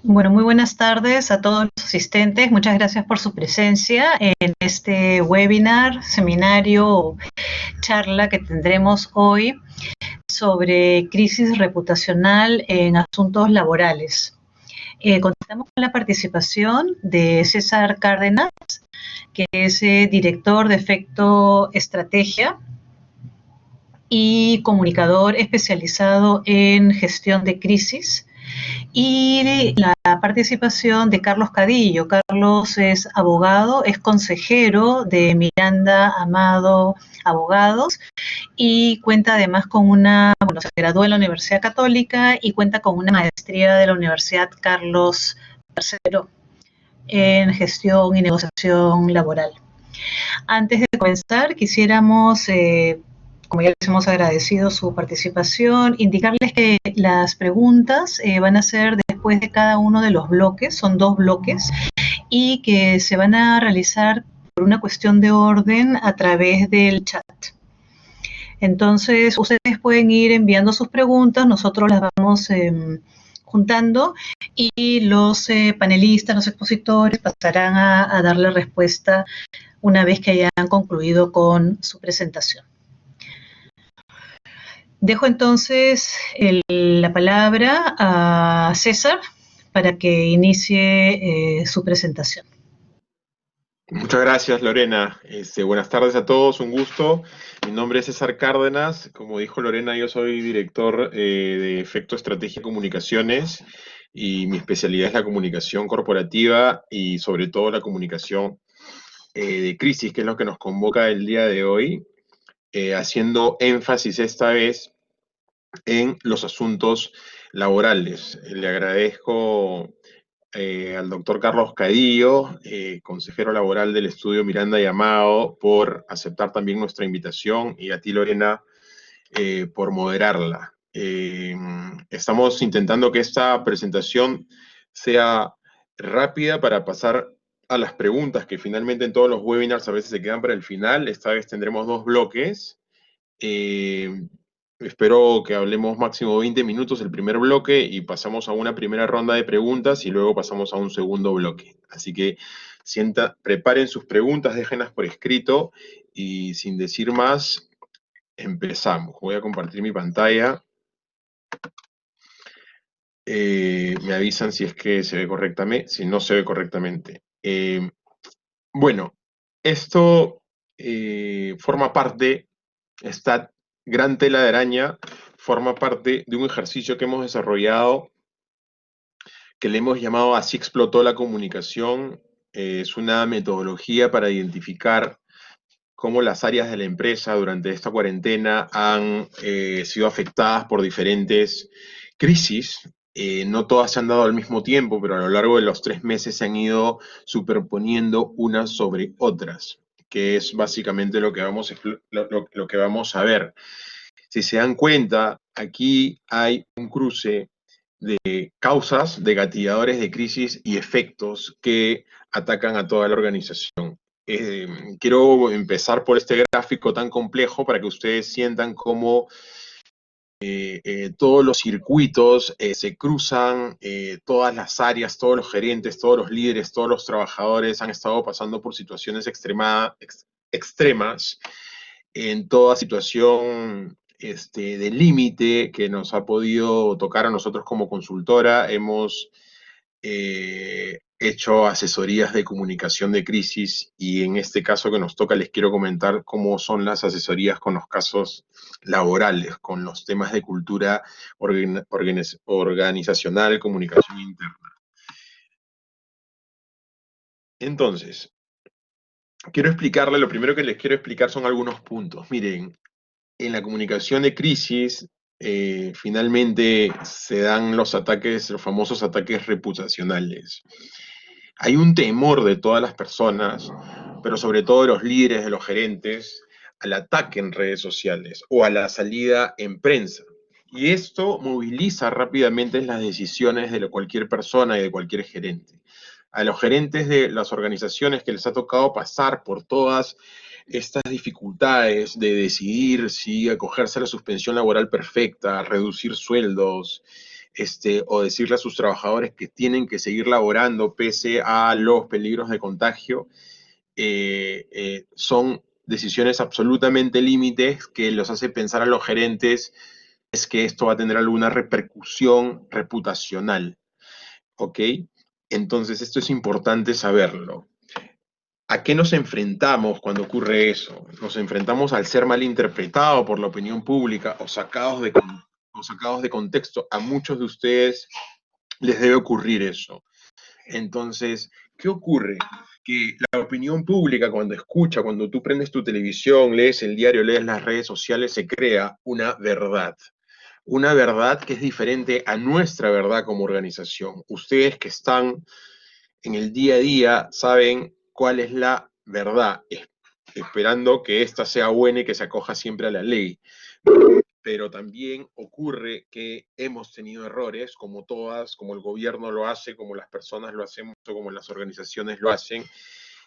Bueno, muy buenas tardes a todos los asistentes. Muchas gracias por su presencia en este webinar, seminario o charla que tendremos hoy sobre crisis reputacional en asuntos laborales. Contamos con la participación de César Cárdenas, que es director de Efecto Estrategia y comunicador especializado en gestión de crisis, y la participación de Carlos Cadillo. Carlos es abogado, es consejero de Miranda Amado Abogados y cuenta además con se graduó en la Universidad Católica y cuenta con una maestría de la Universidad Carlos III en gestión y negociación laboral. Antes de comenzar, quisiéramos, como ya les hemos agradecido su participación, indicarles que las preguntas van a ser después de cada uno de los bloques, son 2 bloques, y que se van a realizar por una cuestión de orden a través del chat. Entonces, ustedes pueden ir enviando sus preguntas, nosotros las vamos juntando y los panelistas, los expositores pasarán a darle respuesta una vez que hayan concluido con su presentación. Dejo entonces la palabra a César para que inicie su presentación. Muchas gracias, Lorena. Buenas tardes a todos, un gusto. Mi nombre es César Cárdenas. Como dijo Lorena, yo soy director de Efecto Estrategia y Comunicaciones y mi especialidad es la comunicación corporativa y sobre todo la comunicación de crisis, que es lo que nos convoca el día de hoy, haciendo énfasis esta vez en los asuntos laborales. Le agradezco al doctor Carlos Cadillo, consejero laboral del estudio Miranda y Amado, por aceptar también nuestra invitación, y a ti, Lorena, por moderarla. Estamos intentando que esta presentación sea rápida para pasar a las preguntas, que finalmente en todos los webinars a veces se quedan para el final. Esta vez tendremos 2 bloques. Espero que hablemos máximo 20 minutos el primer bloque y pasamos a una primera ronda de preguntas y luego pasamos a un segundo bloque. Así que preparen sus preguntas, déjenlas por escrito y sin decir más, empezamos. Voy a compartir mi pantalla. Me avisan si es que se ve correctamente, si no se ve correctamente. Bueno, esto forma parte, esta gran tela de araña forma parte de un ejercicio que hemos desarrollado, que le hemos llamado Así explotó la comunicación. Es una metodología para identificar cómo las áreas de la empresa durante esta cuarentena han sido afectadas por diferentes crisis. No todas se han dado al mismo tiempo, pero a lo largo de los 3 meses se han ido superponiendo unas sobre otras, que es básicamente lo que vamos a ver. Si se dan cuenta, aquí hay un cruce de causas, de gatilladores de crisis y efectos que atacan a toda la organización. Quiero empezar por este gráfico tan complejo para que ustedes sientan cómo todos los circuitos se cruzan, todas las áreas, todos los gerentes, todos los líderes, todos los trabajadores han estado pasando por situaciones extremas en toda situación de límite que nos ha podido tocar a nosotros como consultora. Hemos hecho asesorías de comunicación de crisis y en este caso que nos toca les quiero comentar cómo son las asesorías con los casos laborales, con los temas de cultura organizacional, comunicación interna. Entonces, lo primero que les quiero explicar son algunos puntos. Miren, en la comunicación de crisis, finalmente se dan los famosos ataques reputacionales. Hay un temor de todas las personas, pero sobre todo de los líderes, de los gerentes, al ataque en redes sociales o a la salida en prensa. Y esto moviliza rápidamente las decisiones de cualquier persona y de cualquier gerente. A los gerentes de las organizaciones que les ha tocado pasar por todas estas dificultades de decidir si acogerse a la suspensión laboral perfecta, reducir sueldos, o decirle a sus trabajadores que tienen que seguir laborando pese a los peligros de contagio, son decisiones absolutamente límites que los hace pensar a los gerentes es que esto va a tener alguna repercusión reputacional, ¿ok? Entonces esto es importante saberlo. ¿A qué nos enfrentamos cuando ocurre eso? Nos enfrentamos al ser malinterpretado por la opinión pública o sacados de contexto. A muchos de ustedes les debe ocurrir eso. Entonces, ¿qué ocurre? Que la opinión pública, cuando tú prendes tu televisión, lees el diario, lees las redes sociales, se crea una verdad. Una verdad que es diferente a nuestra verdad como organización. Ustedes que están en el día a día saben cuál es la verdad, esperando que ésta sea buena y que se acoja siempre a la ley. Pero también ocurre que hemos tenido errores, como todas, como el gobierno lo hace, como las personas lo hacemos, o como las organizaciones lo hacen,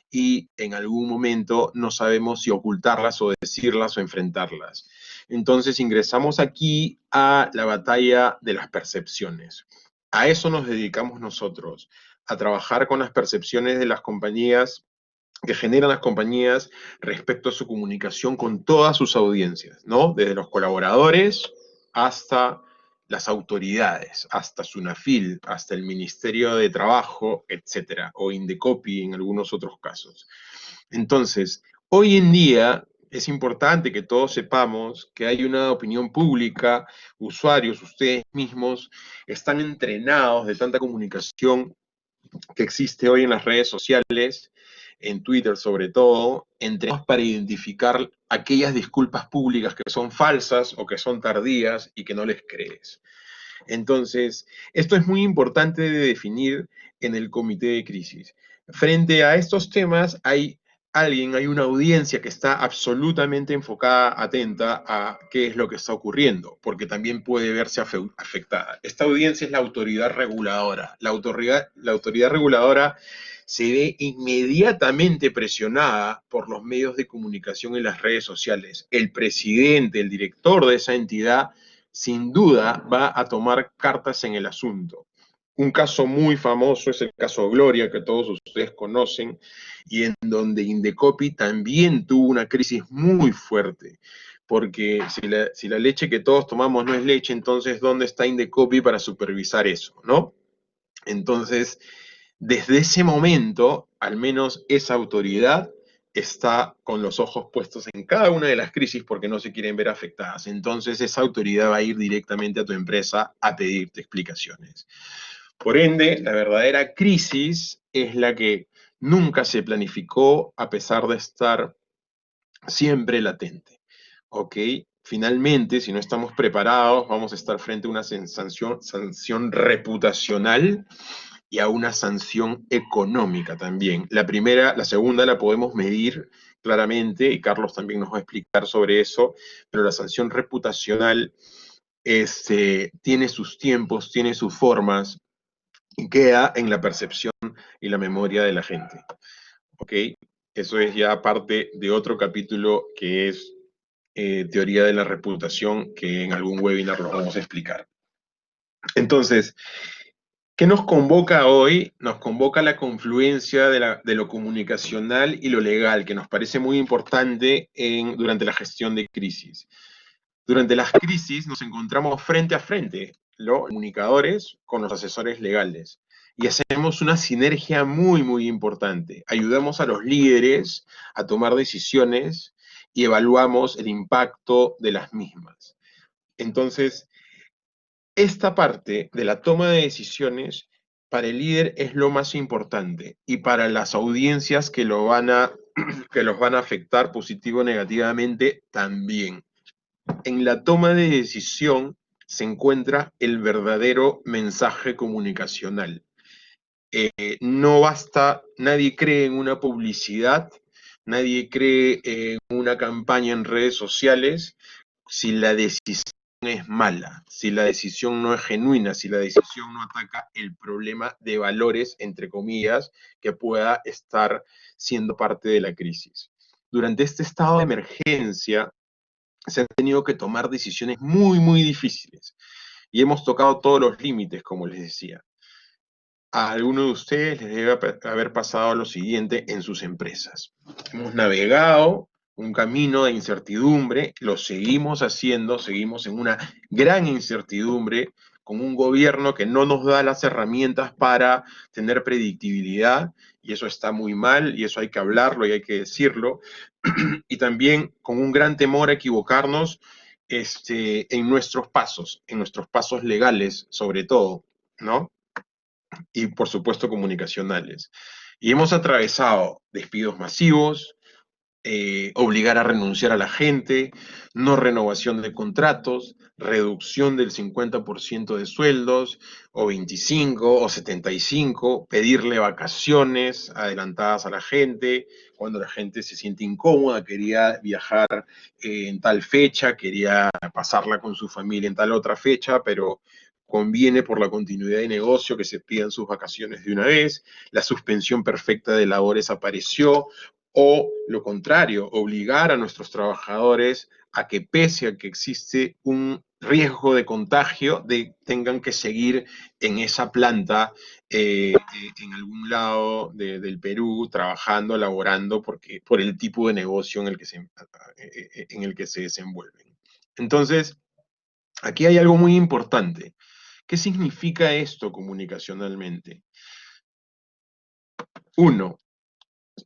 y en algún momento no sabemos si ocultarlas o decirlas o enfrentarlas. Entonces ingresamos aquí a la batalla de las percepciones. A eso nos dedicamos nosotros, a trabajar con las percepciones de las compañías que generan las compañías respecto a su comunicación con todas sus audiencias, ¿no? Desde los colaboradores hasta las autoridades, hasta SUNAFIL, hasta el Ministerio de Trabajo, etcétera, o Indecopi en algunos otros casos. Entonces, hoy en día es importante que todos sepamos que hay una opinión pública, usuarios, ustedes mismos, están entrenados de tanta comunicación que existe hoy en las redes sociales, en Twitter sobre todo, entrenados para identificar aquellas disculpas públicas que son falsas o que son tardías y que no les crees. Entonces, esto es muy importante de definir en el comité de crisis. Frente a estos temas hay hay una audiencia que está absolutamente enfocada, atenta a qué es lo que está ocurriendo, porque también puede verse afectada. Esta audiencia es la autoridad reguladora. La autoridad reguladora se ve inmediatamente presionada por los medios de comunicación y las redes sociales. El presidente, el director de esa entidad, sin duda va a tomar cartas en el asunto. Un caso muy famoso es el caso Gloria, que todos ustedes conocen, y en donde Indecopi también tuvo una crisis muy fuerte, porque si la leche que todos tomamos no es leche, entonces ¿dónde está Indecopi para supervisar eso, no? Entonces, desde ese momento, al menos esa autoridad está con los ojos puestos en cada una de las crisis porque no se quieren ver afectadas. Entonces, esa autoridad va a ir directamente a tu empresa a pedirte explicaciones. Por ende, la verdadera crisis es la que nunca se planificó a pesar de estar siempre latente. ¿Ok? Finalmente, si no estamos preparados, vamos a estar frente a una sanción reputacional y a una sanción económica también. La segunda la podemos medir claramente, y Carlos también nos va a explicar sobre eso, pero la sanción reputacional tiene sus tiempos, tiene sus formas, y queda en la percepción y la memoria de la gente. ¿Ok? Eso es ya parte de otro capítulo que es teoría de la reputación, que en algún webinar lo vamos a explicar. Entonces, ¿qué nos convoca hoy? Nos convoca la confluencia de lo comunicacional y lo legal, que nos parece muy importante durante la gestión de crisis. Durante las crisis nos encontramos frente a frente, los comunicadores con los asesores legales, y hacemos una sinergia muy, muy importante. Ayudamos a los líderes a tomar decisiones y evaluamos el impacto de las mismas. Entonces, esta parte de la toma de decisiones para el líder es lo más importante y para las audiencias que los van a afectar positivo o negativamente también. En la toma de decisión se encuentra el verdadero mensaje comunicacional. No basta, nadie cree en una publicidad, nadie cree en una campaña en redes sociales si la decisión es mala, si la decisión no es genuina, si la decisión no ataca el problema de valores, entre comillas, que pueda estar siendo parte de la crisis. Durante este estado de emergencia se han tenido que tomar decisiones muy, muy difíciles. y hemos tocado todos los límites, como les decía. A alguno de ustedes les debe haber pasado lo siguiente en sus empresas. Hemos navegado un camino de incertidumbre, lo seguimos haciendo, seguimos en una gran incertidumbre, con un gobierno que no nos da las herramientas para tener predictibilidad, y eso está muy mal, y eso hay que hablarlo y hay que decirlo, y también con un gran temor a equivocarnos en nuestros pasos legales, sobre todo, ¿no? Y por supuesto comunicacionales. Y hemos atravesado despidos masivos, obligar a renunciar a la gente, no renovación de contratos, reducción del 50% de sueldos, o 25 o 75, pedirle vacaciones adelantadas a la gente, cuando la gente se siente incómoda, quería viajar en tal fecha, quería pasarla con su familia en tal otra fecha, pero conviene por la continuidad de negocio que se pidan sus vacaciones de una vez, la suspensión perfecta de labores apareció, o lo contrario, obligar a nuestros trabajadores a que pese a que existe un riesgo de contagio, tengan que seguir en esa planta en algún lado del Perú, trabajando, laborando, por el tipo de negocio en el que se desenvuelven. Entonces, aquí hay algo muy importante. ¿Qué significa esto comunicacionalmente? Uno,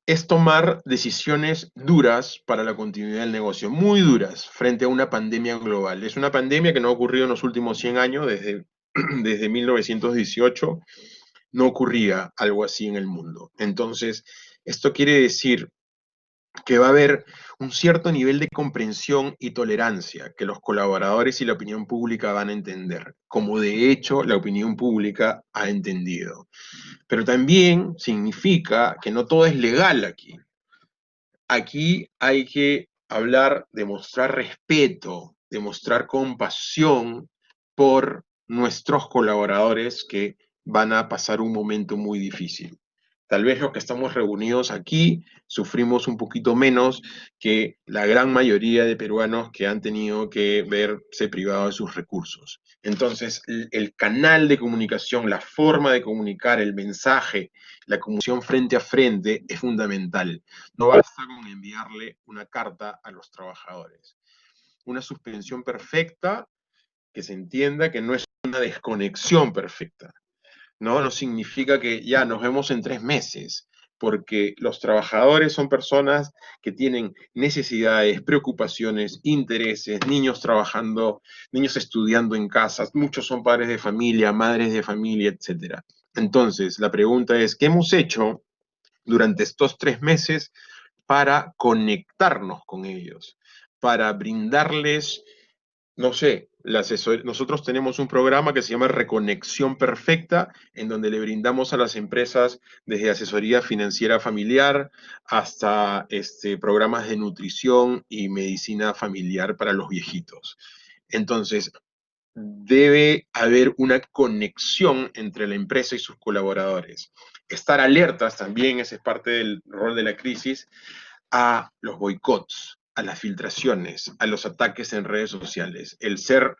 es tomar decisiones duras para la continuidad del negocio, muy duras, frente a una pandemia global. Es una pandemia que no ha ocurrido en los últimos 100 años, desde 1918, no ocurría algo así en el mundo. Entonces, esto quiere decir que va a haber un cierto nivel de comprensión y tolerancia que los colaboradores y la opinión pública van a entender, como de hecho la opinión pública ha entendido. Pero también significa que no todo es legal aquí. Aquí hay que hablar de mostrar respeto, de mostrar compasión por nuestros colaboradores que van a pasar un momento muy difícil. Tal vez los que estamos reunidos aquí sufrimos un poquito menos que la gran mayoría de peruanos que han tenido que verse privados de sus recursos. Entonces, el canal de comunicación, la forma de comunicar, el mensaje, la comunicación frente a frente es fundamental. No basta con enviarle una carta a los trabajadores. Una suspensión perfecta, que se entienda que no es una desconexión perfecta. No significa que ya nos vemos en 3 meses, porque los trabajadores son personas que tienen necesidades, preocupaciones, intereses, niños trabajando, niños estudiando en casas, muchos son padres de familia, madres de familia, etc. Entonces, la pregunta es, ¿qué hemos hecho durante estos 3 meses para conectarnos con ellos, para brindarles, no sé, nosotros tenemos un programa que se llama Reconexión Perfecta, en donde le brindamos a las empresas desde asesoría financiera familiar hasta programas de nutrición y medicina familiar para los viejitos. Entonces, debe haber una conexión entre la empresa y sus colaboradores. Estar alertas también, esa es parte del rol de la crisis, a los boicots, a las filtraciones, a los ataques en redes sociales. El ser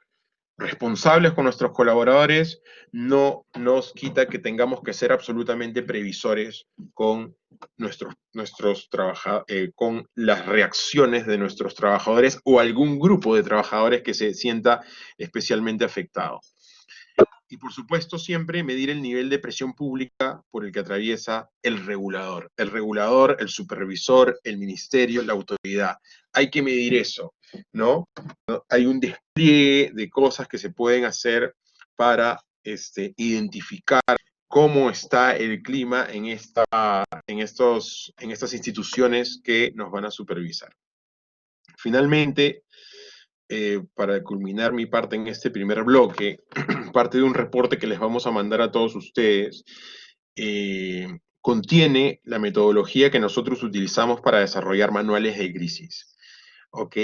responsables con nuestros colaboradores no nos quita que tengamos que ser absolutamente previsores con con las reacciones de nuestros trabajadores o algún grupo de trabajadores que se sienta especialmente afectado. Y por supuesto siempre medir el nivel de presión pública por el que atraviesa el regulador, el supervisor, el ministerio, la autoridad. Hay que medir eso, ¿no? Hay un despliegue de cosas que se pueden hacer para identificar cómo está el clima en estas instituciones que nos van a supervisar. Finalmente, para culminar mi parte en este primer bloque, parte de un reporte que les vamos a mandar a todos ustedes, contiene la metodología que nosotros utilizamos para desarrollar manuales de crisis. ¿Ok?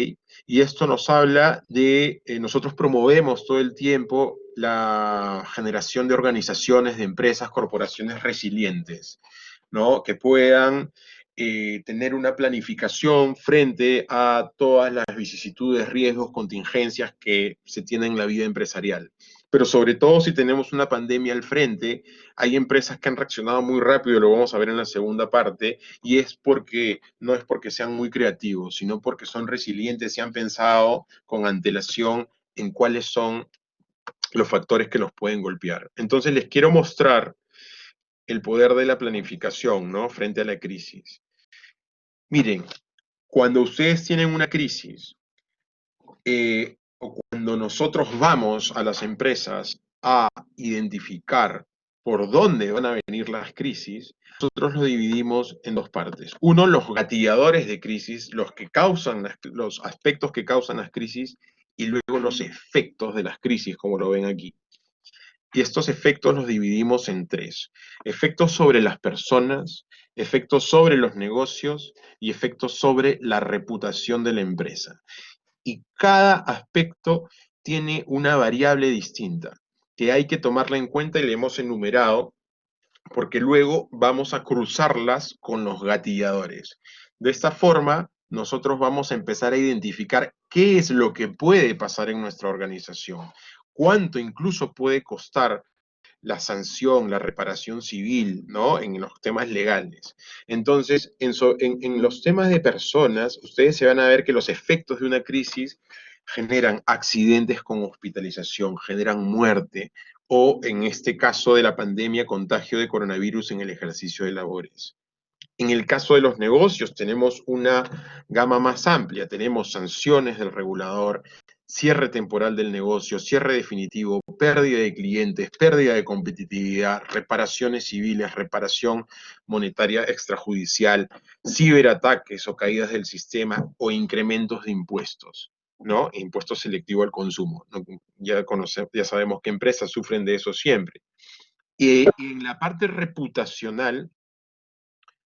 Y esto nos habla de, nosotros promovemos todo el tiempo la generación de organizaciones, de empresas, corporaciones resilientes, ¿no? Que puedan tener una planificación frente a todas las vicisitudes, riesgos, contingencias que se tienen en la vida empresarial. pero sobre todo si tenemos una pandemia al frente, hay empresas que han reaccionado muy rápido, lo vamos a ver en la segunda parte, y es porque no es porque sean muy creativos, sino porque son resilientes y han pensado con antelación en cuáles son los factores que los pueden golpear. Entonces les quiero mostrar el poder de la planificación, ¿no? Frente a la crisis. Miren, cuando ustedes tienen una crisis, o cuando nosotros vamos a las empresas a identificar por dónde van a venir las crisis, nosotros lo dividimos en dos partes. Uno, los gatilladores de crisis, los que causan los aspectos que causan las crisis, y luego los efectos de las crisis, como lo ven aquí. Y estos efectos los dividimos en tres. Efectos sobre las personas, efectos sobre los negocios y efectos sobre la reputación de la empresa. Y cada aspecto tiene una variable distinta que hay que tomarla en cuenta y le hemos enumerado porque luego vamos a cruzarlas con los gatilladores. De esta forma, nosotros vamos a empezar a identificar qué es lo que puede pasar en nuestra organización, cuánto incluso puede costar la sanción, la reparación civil, ¿no? En los temas legales. Entonces, en los temas de personas, ustedes se van a ver que los efectos de una crisis generan accidentes con hospitalización, generan muerte, o en este caso de la pandemia, contagio de coronavirus en el ejercicio de labores. En el caso de los negocios tenemos una gama más amplia, tenemos sanciones del regulador, cierre temporal del negocio, cierre definitivo, pérdida de clientes, pérdida de competitividad, reparaciones civiles, reparación monetaria extrajudicial, ciberataques o caídas del sistema o incrementos de impuestos, ¿no? Impuesto selectivo al consumo. ¿No? Ya sabemos que empresas sufren de eso siempre. Y en la parte reputacional,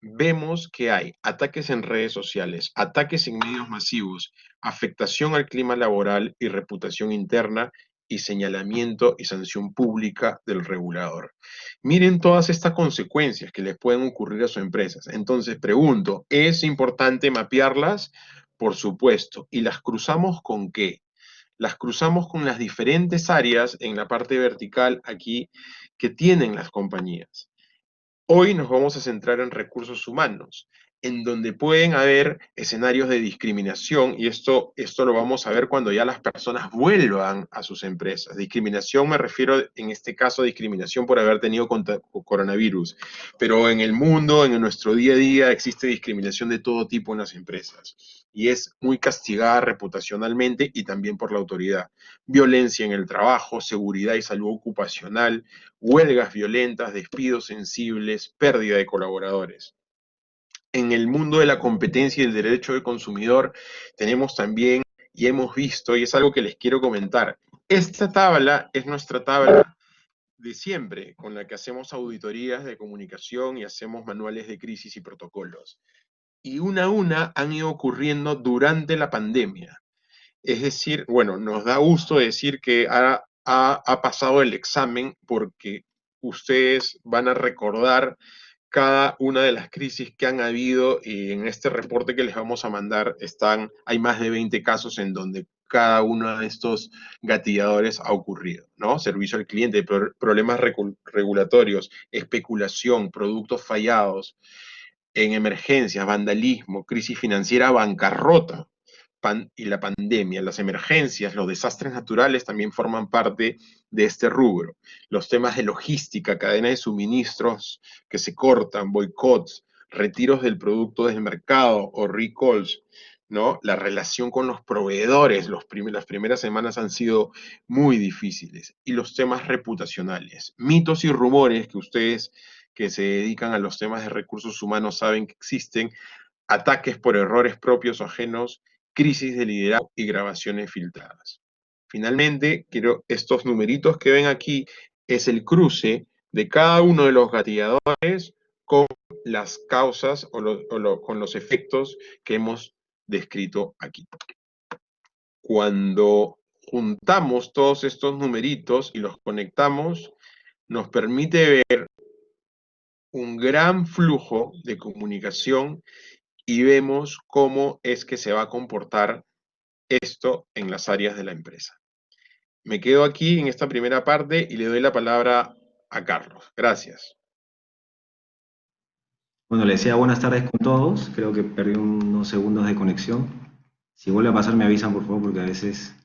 vemos que hay ataques en redes sociales, ataques en medios masivos, afectación al clima laboral y reputación interna y señalamiento y sanción pública del regulador. Miren todas estas consecuencias que les pueden ocurrir a sus empresas. Entonces, pregunto, ¿es importante mapearlas? Por supuesto. ¿Y las cruzamos con qué? Las cruzamos con las diferentes áreas en la parte vertical aquí que tienen las compañías. Hoy nos vamos a centrar en recursos humanos, en donde pueden haber escenarios de discriminación, y esto lo vamos a ver cuando ya las personas vuelvan a sus empresas. Discriminación me refiero en este caso a discriminación por haber tenido coronavirus, pero en el mundo, en nuestro día a día, existe discriminación de todo tipo en las empresas, y es muy castigada reputacionalmente y también por la autoridad. Violencia en el trabajo, seguridad y salud ocupacional, huelgas violentas, despidos sensibles, pérdida de colaboradores. En el mundo de la competencia y el derecho del consumidor tenemos también, y hemos visto, y es algo que les quiero comentar, esta tabla es nuestra tabla de siempre, con la que hacemos auditorías de comunicación y hacemos manuales de crisis y protocolos. Y una a una han ido ocurriendo durante la pandemia. Es decir, bueno, nos da gusto decir que ha pasado el examen porque ustedes van a recordar cada una de las crisis que han habido y en este reporte que les vamos a mandar hay más de 20 casos en donde cada uno de estos gatilladores ha ocurrido, ¿no? Servicio al cliente, problemas regulatorios, especulación, productos fallados, en emergencias, vandalismo, crisis financiera, bancarrota y la pandemia, las emergencias, los desastres naturales también forman parte de este rubro. Los temas de logística, cadena de suministros que se cortan, boicots, retiros del producto del mercado o recalls, ¿no? La relación con los proveedores, las primeras semanas han sido muy difíciles. Y los temas reputacionales, mitos y rumores que ustedes que se dedican a los temas de recursos humanos saben que existen, ataques por errores propios o ajenos, crisis de liderazgo y grabaciones filtradas. Finalmente, estos numeritos que ven aquí es el cruce de cada uno de los gatilladores con las causas con los efectos que hemos descrito aquí. Cuando juntamos todos estos numeritos y los conectamos, nos permite ver un gran flujo de comunicación y vemos cómo es que se va a comportar esto en las áreas de la empresa. me quedo aquí en esta primera parte y le doy la palabra a Carlos. Gracias. Bueno, le decía buenas tardes con todos. Creo que perdí unos segundos de conexión. Si vuelve a pasar, me avisan, por favor, porque a veces...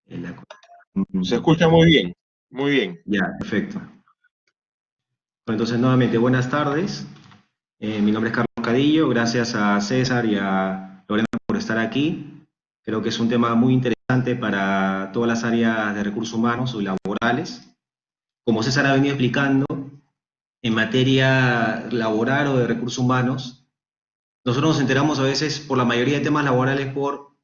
la- Se escucha muy bien, muy bien. Ya, perfecto. Bueno, entonces, nuevamente, buenas tardes. Mi nombre es Carlos Cadillo. Gracias a César y a Lorena por estar aquí. Creo que es un tema muy interesante para todas las áreas de recursos humanos y laborales. Como César ha venido explicando, en materia laboral o de recursos humanos, nosotros nos enteramos a veces por la mayoría de temas laborales por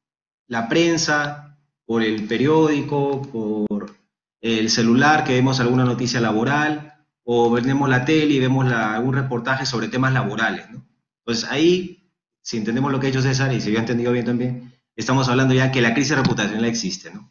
la prensa, por el periódico, por el celular que vemos alguna noticia laboral, o vemos la tele y vemos algún reportaje sobre temas laborales, ¿no? Entonces ahí, si entendemos lo que ha dicho César, y si yo he entendido bien también, estamos hablando ya que la crisis reputacional existe, ¿no?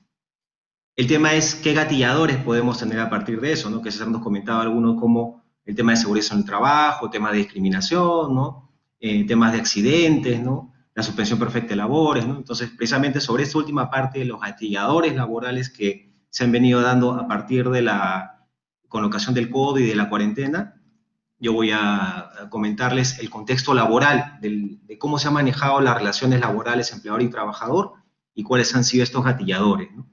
El tema es qué gatilladores podemos tener a partir de eso, ¿no? Que César nos comentaba algunos como el tema de seguridad en el trabajo, temas de discriminación, ¿no? Temas de accidentes, ¿no? La suspensión perfecta de labores, ¿no? Entonces, precisamente sobre esta última parte de los gatilladores laborales que se han venido dando a partir de la colocación del COVID y de la cuarentena, yo voy a comentarles el contexto laboral de cómo se han manejado las relaciones laborales empleador y trabajador y cuáles han sido estos gatilladores, ¿no?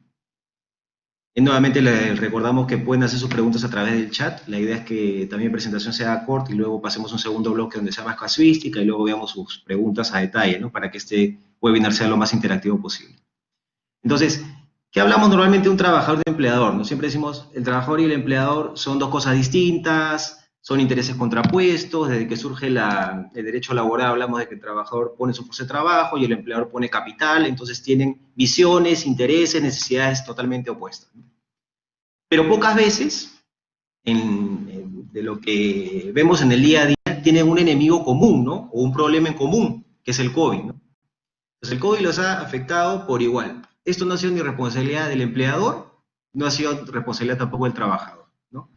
Y nuevamente les recordamos que pueden hacer sus preguntas a través del chat. La idea es que también la presentación sea corta y luego pasemos a un segundo bloque donde sea más casuística y luego veamos sus preguntas a detalle, ¿no? Para que este webinar sea lo más interactivo posible. Entonces, ¿qué hablamos normalmente de un trabajador y un empleador, ¿no? Siempre decimos el trabajador y el empleador son dos cosas distintas, son intereses contrapuestos. Desde que surge el derecho laboral hablamos de que el trabajador pone su fuerza de trabajo y el empleador pone capital, entonces tienen visiones, intereses, necesidades totalmente opuestas, ¿no? Pero pocas veces, de lo que vemos en el día a día, tienen un enemigo común, ¿no? O un problema en común, que es el COVID, ¿no? Entonces el COVID los ha afectado por igual. Esto no ha sido ni responsabilidad del empleador, no ha sido responsabilidad tampoco del trabajador, ¿no?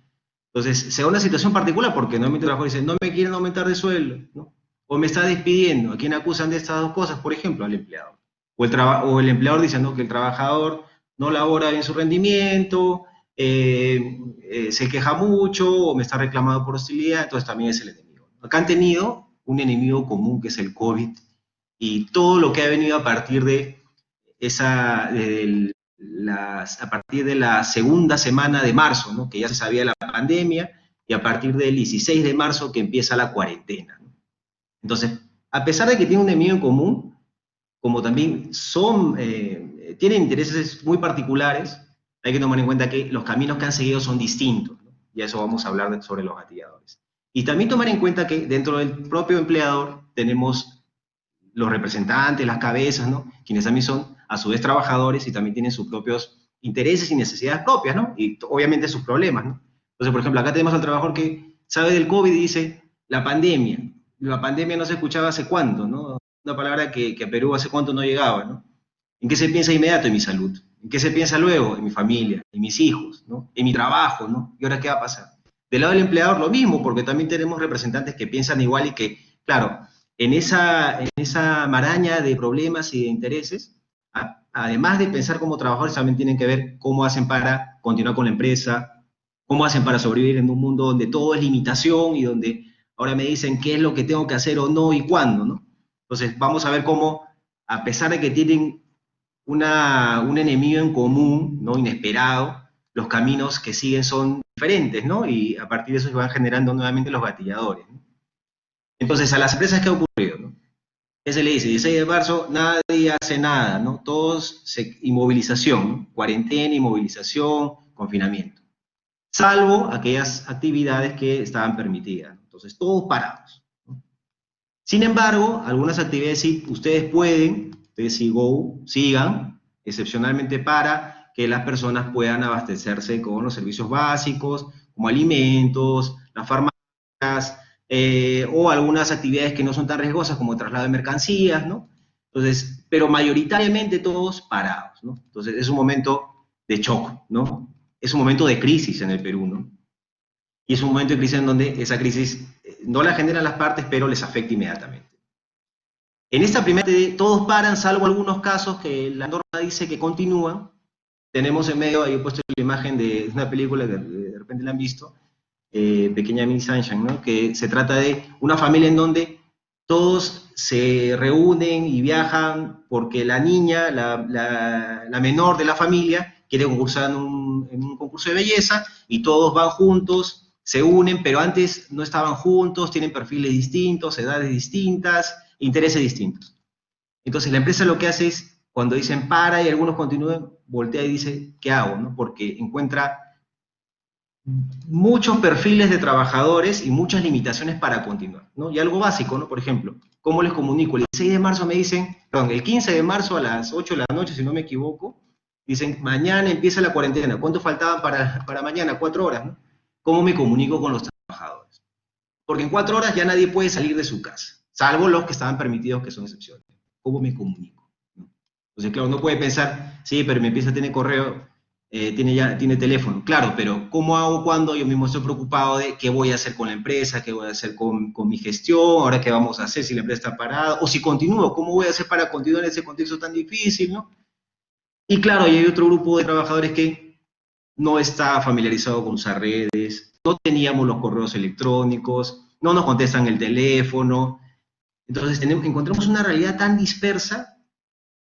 Entonces, se da una situación particular porque normalmente el trabajador dice, no me quieren aumentar de sueldo, ¿no? O me está despidiendo. ¿A quién acusan de estas dos cosas? Por ejemplo, al empleador. O el empleador dice, no, que el trabajador no labora bien su rendimiento, se queja mucho o me está reclamando por hostilidad, entonces también es el enemigo. Acá han tenido un enemigo común que es el COVID y todo lo que ha venido a partir de a partir de la segunda semana de marzo, ¿no? Que ya se sabía la pandemia, y a partir del 16 de marzo que empieza la cuarentena, ¿no? Entonces, a pesar de que tienen un enemigo en común, como también tienen intereses muy particulares, hay que tomar en cuenta que los caminos que han seguido son distintos, ¿no? Y a eso vamos a hablar sobre los gatilladores. Y también tomar en cuenta que dentro del propio empleador tenemos los representantes, las cabezas, ¿no? Quienes también son a su vez trabajadores y también tienen sus propios intereses y necesidades propias, ¿no? Y obviamente sus problemas, ¿no? Entonces, por ejemplo, acá tenemos al trabajador que sabe del COVID y dice, la pandemia no se escuchaba hace cuánto, ¿no? Una palabra que a Perú hace cuánto no llegaba, ¿no? ¿En qué se piensa inmediato? En mi salud. ¿En qué se piensa luego? En mi familia, en mis hijos, ¿no? En mi trabajo, ¿no? ¿Y ahora qué va a pasar? Del lado del empleador lo mismo, porque también tenemos representantes que piensan igual y que, claro, en esa maraña de problemas y de intereses, además de pensar como trabajadores, también tienen que ver cómo hacen para continuar con la empresa, cómo hacen para sobrevivir en un mundo donde todo es limitación y donde ahora me dicen qué es lo que tengo que hacer o no y cuándo, ¿no? Entonces vamos a ver cómo, a pesar de que tienen un enemigo en común, ¿no? Inesperado, los caminos que siguen son diferentes, ¿no? Y a partir de eso se van generando nuevamente los gatilladores, ¿no? Entonces, a las empresas, ¿qué ha ocurrido, no? ¿Qué se le dice? 16 de marzo, nadie hace nada, ¿no? Inmovilización, ¿no? Cuarentena, inmovilización, confinamiento. Salvo aquellas actividades que estaban permitidas, ¿no? Entonces, todos parados, ¿no? Sin embargo, algunas actividades sí, ustedes sigan, excepcionalmente para que las personas puedan abastecerse con los servicios básicos, como alimentos, las farmacias, o algunas actividades que no son tan riesgosas como el traslado de mercancías, ¿no? Entonces, pero mayoritariamente todos parados, ¿no? Entonces, es un momento de shock, ¿no? Es un momento de crisis en el Perú, ¿no? Y es un momento de crisis en donde esa crisis no la generan las partes, pero les afecta inmediatamente. En esta primera, todos paran, salvo algunos casos que la norma dice que continúan, tenemos en medio, ahí he puesto la imagen de una película que de repente la han visto, Pequeña Miss Sunshine, ¿no? Que se trata de una familia en donde todos se reúnen y viajan porque la niña, la menor de la familia, quiere concursar en un concurso de belleza y todos van juntos, se unen, pero antes no estaban juntos, tienen perfiles distintos, edades distintas, intereses distintos. Entonces la empresa lo que hace es, cuando dicen para y algunos continúan, voltea y dice, ¿qué hago? ¿No? Porque encuentra muchos perfiles de trabajadores y muchas limitaciones para continuar, ¿no? Y algo básico, ¿no? Por ejemplo, ¿cómo les comunico? El 6 de marzo me dicen, perdón, el 15 de marzo a las 8 de la noche, si no me equivoco, dicen, mañana empieza la cuarentena. ¿Cuánto faltaban para mañana? 4 horas, ¿no? ¿Cómo me comunico con los trabajadores? Porque en 4 horas ya nadie puede salir de su casa, salvo los que estaban permitidos, que son excepciones. ¿Cómo me comunico? ¿No? Entonces, claro, no puede pensar, sí, pero mi empresa tiene correo, tiene teléfono. Claro, pero ¿cómo hago cuando yo mismo estoy preocupado de qué voy a hacer con la empresa, qué voy a hacer con mi gestión, ahora qué vamos a hacer si la empresa está parada, o si continúo, cómo voy a hacer para continuar en ese contexto tan difícil, ¿no? Y claro, y hay otro grupo de trabajadores que no está familiarizado con usar redes, no teníamos los correos electrónicos, no nos contestan el teléfono. Entonces encontramos una realidad tan dispersa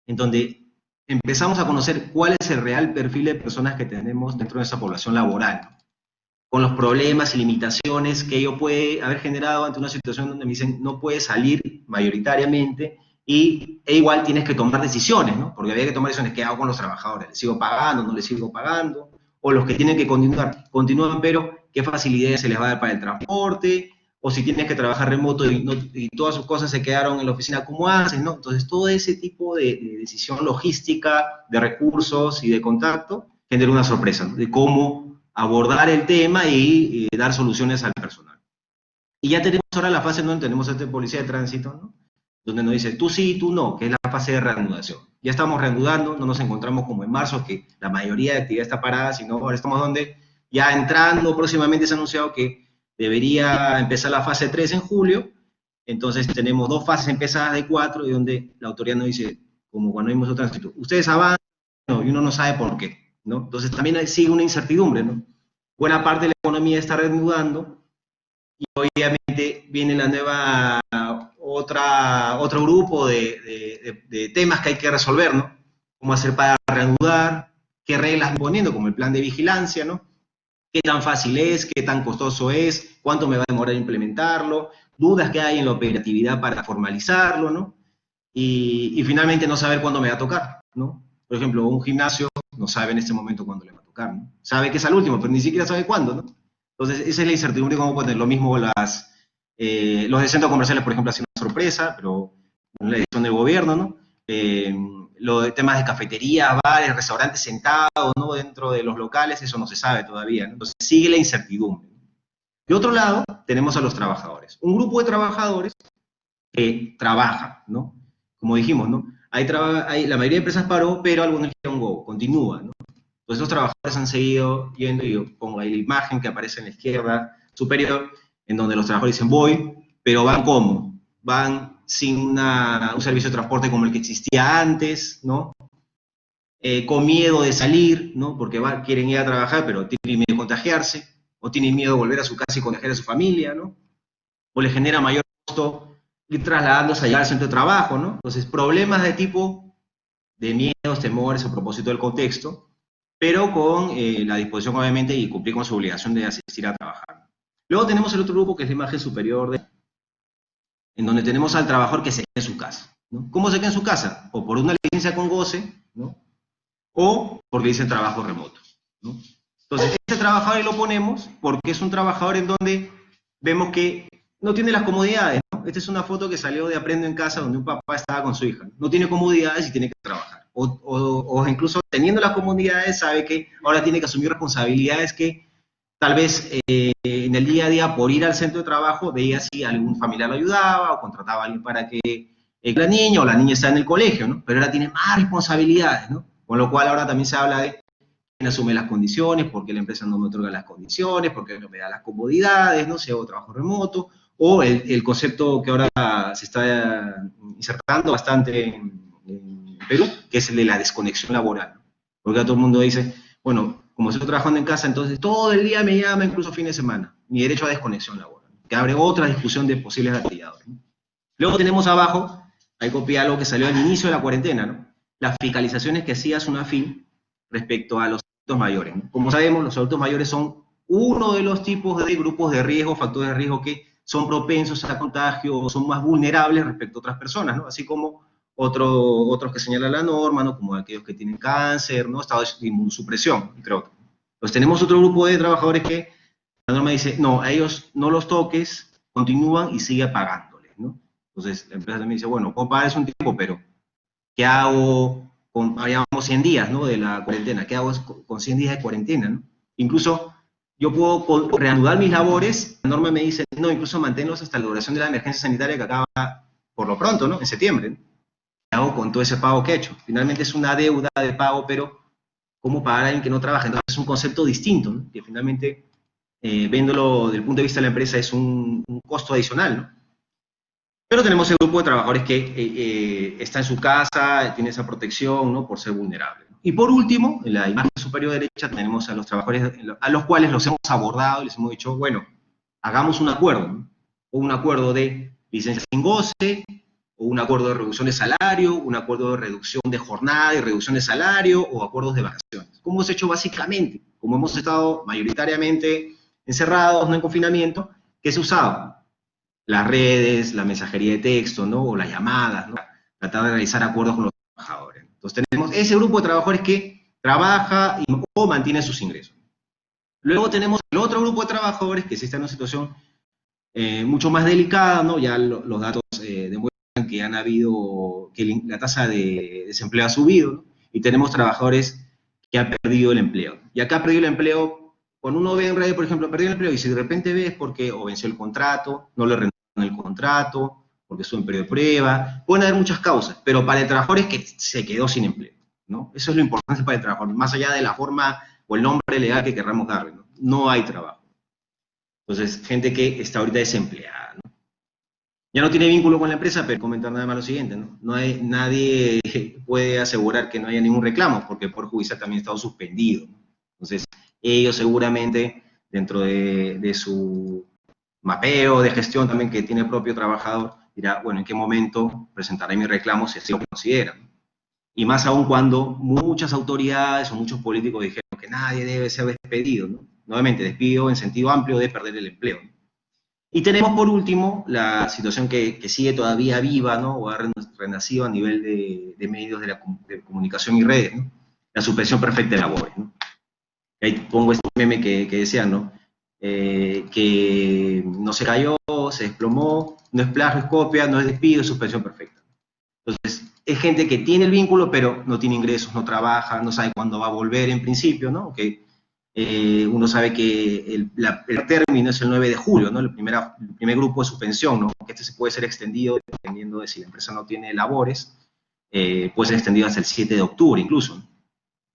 en donde empezamos a conocer cuál es el real perfil de personas que tenemos dentro de nuestra población laboral, ¿no? Con los problemas y limitaciones que ello puede haber generado ante una situación donde me dicen no puedes salir mayoritariamente e igual tienes que tomar decisiones, ¿no? Porque había que tomar decisiones, ¿qué hago con los trabajadores? ¿Les sigo pagando? ¿No les sigo pagando? O los que tienen que continuar, continúan, pero ¿qué facilidades se les va a dar para el transporte? O si tienes que trabajar remoto y todas sus cosas se quedaron en la oficina, ¿cómo haces? ¿No? Entonces, todo ese tipo de decisión logística, de recursos y de contacto, genera una sorpresa, ¿no? De cómo abordar el tema y dar soluciones al personal. Y ya tenemos ahora la fase donde tenemos este policía de tránsito, ¿no? Donde nos dice tú sí, tú no, que es la fase de reanudación. Ya estamos reanudando, no nos encontramos como en marzo, que la mayoría de actividad está parada, sino ahora estamos donde ya entrando, próximamente se ha anunciado que debería empezar la fase 3 en julio, entonces tenemos 2 fases empezadas de 4, y donde la autoridad nos dice, como cuando vimos otro tránsito, ustedes avanzan, no, y uno no sabe por qué, ¿no? Entonces también sigue una incertidumbre, ¿no? Buena parte de la economía está reanudando, y obviamente viene la nueva, otro grupo de temas que hay que resolver, ¿no? ¿Cómo hacer para reanudar? ¿Qué reglas poniendo, como el plan de vigilancia, ¿no? ¿Qué tan fácil es? ¿Qué tan costoso es? ¿Cuánto me va a demorar implementarlo? Dudas que hay en la operatividad para formalizarlo, ¿no? Y finalmente no saber cuándo me va a tocar, ¿no? Por ejemplo, un gimnasio no sabe en este momento cuándo le va a tocar, ¿no? Sabe que es al último, pero ni siquiera sabe cuándo, ¿no? Entonces, esa es la incertidumbre, como puede tener lo mismo los de centros comerciales, por ejemplo, hacen una sorpresa, pero la decisión del gobierno, ¿no? Los de temas de cafeterías, bares, restaurantes sentados, ¿no? Dentro de los locales, eso no se sabe todavía, ¿no? Entonces sigue la incertidumbre. De otro lado, tenemos a los trabajadores. Un grupo de trabajadores que trabaja, ¿no? Como dijimos, ¿no? La mayoría de empresas paró, pero algunos dijeron go, continúa, ¿no? Entonces los trabajadores han seguido yendo, y yo pongo ahí la imagen que aparece en la izquierda superior, en donde los trabajadores dicen voy, pero van ¿cómo? Van sin un servicio de transporte como el que existía antes, ¿no? Con miedo de salir, ¿no? Porque quieren ir a trabajar, pero tienen miedo de contagiarse, o tienen miedo de volver a su casa y contagiar a su familia, ¿no? O les genera mayor costo ir trasladándose allá al centro de trabajo, ¿no? Entonces, problemas de tipo de miedos, temores a propósito del contexto, pero con la disposición, obviamente, y cumplir con su obligación de asistir a trabajar. Luego tenemos el otro grupo, que es la imagen superior, en donde tenemos al trabajador que se queda en su casa, ¿no? ¿Cómo se queda en su casa? O por una licencia con goce, ¿no? O porque dice trabajo remoto, ¿no? Entonces, este trabajador ahí lo ponemos porque es un trabajador en donde vemos que no tiene las comodidades, ¿no? Esta es una foto que salió de Aprendo en Casa, donde un papá estaba con su hija. No tiene comodidades y tiene que trabajar. O incluso teniendo las comodidades, sabe que ahora tiene que asumir responsabilidades que tal vez en el día a día, por ir al centro de trabajo, veía si algún familiar lo ayudaba o contrataba a alguien para que la niña o la niña está en el colegio, ¿no? Pero ahora tiene más responsabilidades, ¿no? Con lo cual ahora también se habla de quién asume las condiciones, por qué la empresa no me otorga las condiciones, por qué no me da las comodidades, ¿no? Si hago trabajo remoto, o el concepto que ahora se está insertando bastante en Perú, que es el de la desconexión laboral, ¿no? Porque todo el mundo dice, bueno, como estoy trabajando en casa, entonces todo el día me llama, incluso fin de semana. Mi derecho a desconexión laboral, que abre otra discusión de posibles gatilladores, ¿no? Luego tenemos abajo, ahí copié algo que salió al inicio de la cuarentena, ¿no? Las fiscalizaciones que hacía SUNAFIN respecto a los adultos mayores, ¿no? Como sabemos, los adultos mayores son uno de los tipos de grupos de riesgo, factores de riesgo que son propensos a contagio o son más vulnerables respecto a otras personas, ¿no? Así como otros que señala la norma, ¿no? Como aquellos que tienen cáncer, ¿no? Estado de inmunosupresión, entre otros. Pues tenemos otro grupo de trabajadores que la norma dice, no, a ellos no los toques, continúan y sigue pagándoles, ¿no? Entonces la empresa también dice, bueno, puedo pagar eso un tiempo, pero ¿qué hago con, digamos, 100 días, ¿no? De la cuarentena? ¿Qué hago con 100 días de cuarentena, ¿no? Incluso yo puedo reanudar mis labores, la norma me dice, no, incluso manténlos hasta la duración de la emergencia sanitaria que acaba por lo pronto, ¿no? En septiembre, ¿no? ¿Qué hago con todo ese pago que he hecho? Finalmente es una deuda de pago, pero ¿cómo pagar a alguien que no trabaja? Entonces es un concepto distinto, ¿no? Que finalmente, viéndolo desde el punto de vista de la empresa, es un costo adicional, ¿no? Pero tenemos el grupo de trabajadores que está en su casa, tiene esa protección, ¿no? Por ser vulnerable. Y por último, en la imagen superior derecha tenemos a los trabajadores a los cuales los hemos abordado y les hemos dicho, bueno, hagamos un acuerdo, ¿no? O un acuerdo de licencia sin goce, o un acuerdo de reducción de salario, un acuerdo de reducción de jornada y reducción de salario, o acuerdos de vacaciones. ¿Cómo hemos hecho básicamente? Como hemos estado mayoritariamente encerrados, no en confinamiento, ¿qué se usaba? Las redes, la mensajería de texto, ¿no? O las llamadas, ¿no? Tratar de realizar acuerdos con los trabajadores. Entonces tenemos ese grupo de trabajadores que trabaja o mantiene sus ingresos. Luego tenemos el otro grupo de trabajadores que sí está en una situación mucho más delicada, ¿no? Ya los datos demuestran que han habido, que la tasa de desempleo ha subido, ¿no? Y tenemos trabajadores que han perdido el empleo. Y acá ha perdido el empleo, cuando uno ve en redes, por ejemplo, perdido el empleo, y si de repente ves porque o venció el contrato, no le renovaron el contrato, porque estuvo en periodo de prueba, pueden haber muchas causas, pero para el trabajador es que se quedó sin empleo, ¿no? Eso es lo importante para el trabajador, más allá de la forma o el nombre legal que querramos darle, ¿no? No hay trabajo. Entonces, gente que está ahorita desempleada, ¿no? Ya no tiene vínculo con la empresa, pero comentar nada más lo siguiente, ¿no? Nadie puede asegurar que no haya ningún reclamo, porque el Poder Judicial también ha estado suspendido, ¿no? Entonces, ellos seguramente, dentro de su mapeo de gestión también que tiene el propio trabajador, dirá, bueno, ¿en qué momento presentaré mi reclamo si así lo consideran? Y más aún cuando muchas autoridades o muchos políticos dijeron que nadie debe ser despedido, ¿no? Nuevamente, despido en sentido amplio de perder el empleo, ¿no? Y tenemos por último la situación que sigue todavía viva, ¿no? O ha renacido a nivel de medios de comunicación y redes, ¿no? La suspensión perfecta de labores, ¿no? Ahí pongo este meme que decía, ¿no? Que no se cayó, se desplomó, no es plagio, es copia, no es despido, es suspensión perfecta. Entonces, es gente que tiene el vínculo, pero no tiene ingresos, no trabaja, no sabe cuándo va a volver en principio, ¿no? Que uno sabe que el término es el 9 de julio, ¿no? El primer grupo de suspensión, ¿no? Que este se puede ser extendido dependiendo de si la empresa no tiene labores, puede ser extendido hasta el 7 de octubre incluso, ¿no?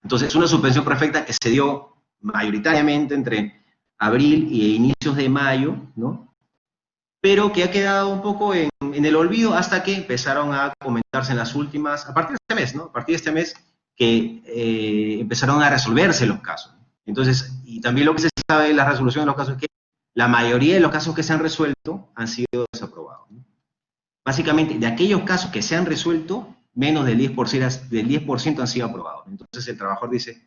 Entonces, es una suspensión perfecta que se dio mayoritariamente entre abril y inicios de mayo, ¿no? Pero que ha quedado un poco en el olvido hasta que empezaron a comentarse en las últimas, a partir de este mes, ¿no? A partir de este mes que empezaron a resolverse los casos. Entonces, y también lo que se sabe de la resolución de los casos es que la mayoría de los casos que se han resuelto han sido desaprobados, ¿no? Básicamente, de aquellos casos que se han resuelto, menos del 10% han sido aprobados. Entonces el trabajador dice,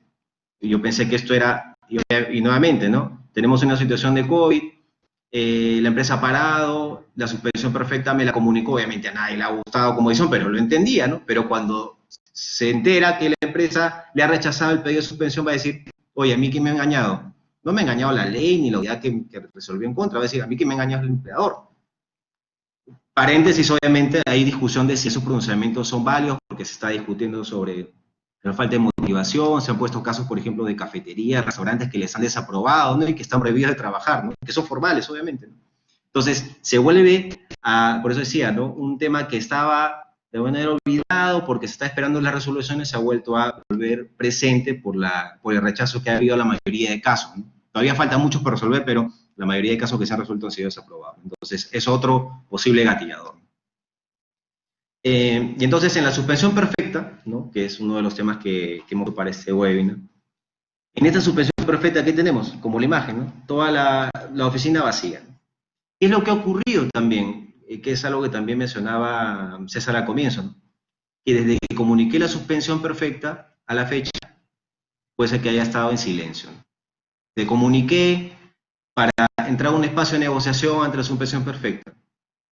yo pensé que esto era, y nuevamente, ¿no? Tenemos una situación de COVID, la empresa ha parado, la suspensión perfecta me la comunicó, obviamente a nadie le ha gustado como dicen, pero lo entendía, ¿no? Pero cuando se entera que la empresa le ha rechazado el pedido de suspensión, va a decir, oye, ¿a mí quién me ha engañado? No me ha engañado la ley ni la autoridad que resolvió en contra, va a decir, ¿a mí quién me ha engañado el empleador? Paréntesis, obviamente, hay discusión de si esos pronunciamientos son válidos, porque se está discutiendo sobre la falta de motivación, se han puesto casos, por ejemplo, de cafeterías, restaurantes que les han desaprobado, ¿no? Y que están prohibidos de trabajar, ¿no? Que son formales, obviamente, ¿no? Entonces, se vuelve a, por eso decía, ¿no? Un tema que estaba de alguna manera olvidado porque se está esperando las resoluciones, se ha vuelto a volver presente por el rechazo que ha habido a la mayoría de casos, ¿no? Todavía falta muchos por resolver, pero la mayoría de casos que se han resuelto han sido desaprobados. Entonces, es otro posible gatillador. Y entonces en la suspensión perfecta, ¿no? Que es uno de los temas que hemos para este webinar, en esta suspensión perfecta, ¿qué tenemos? Como la imagen, ¿no? Toda la oficina vacía. ¿Qué es lo que ha ocurrido también? Que es algo que también mencionaba César al comienzo, ¿no? Que desde que comuniqué la suspensión perfecta a la fecha, puede ser que haya estado en silencio, ¿no? Te comuniqué para entrar a un espacio de negociación ante la suspensión perfecta.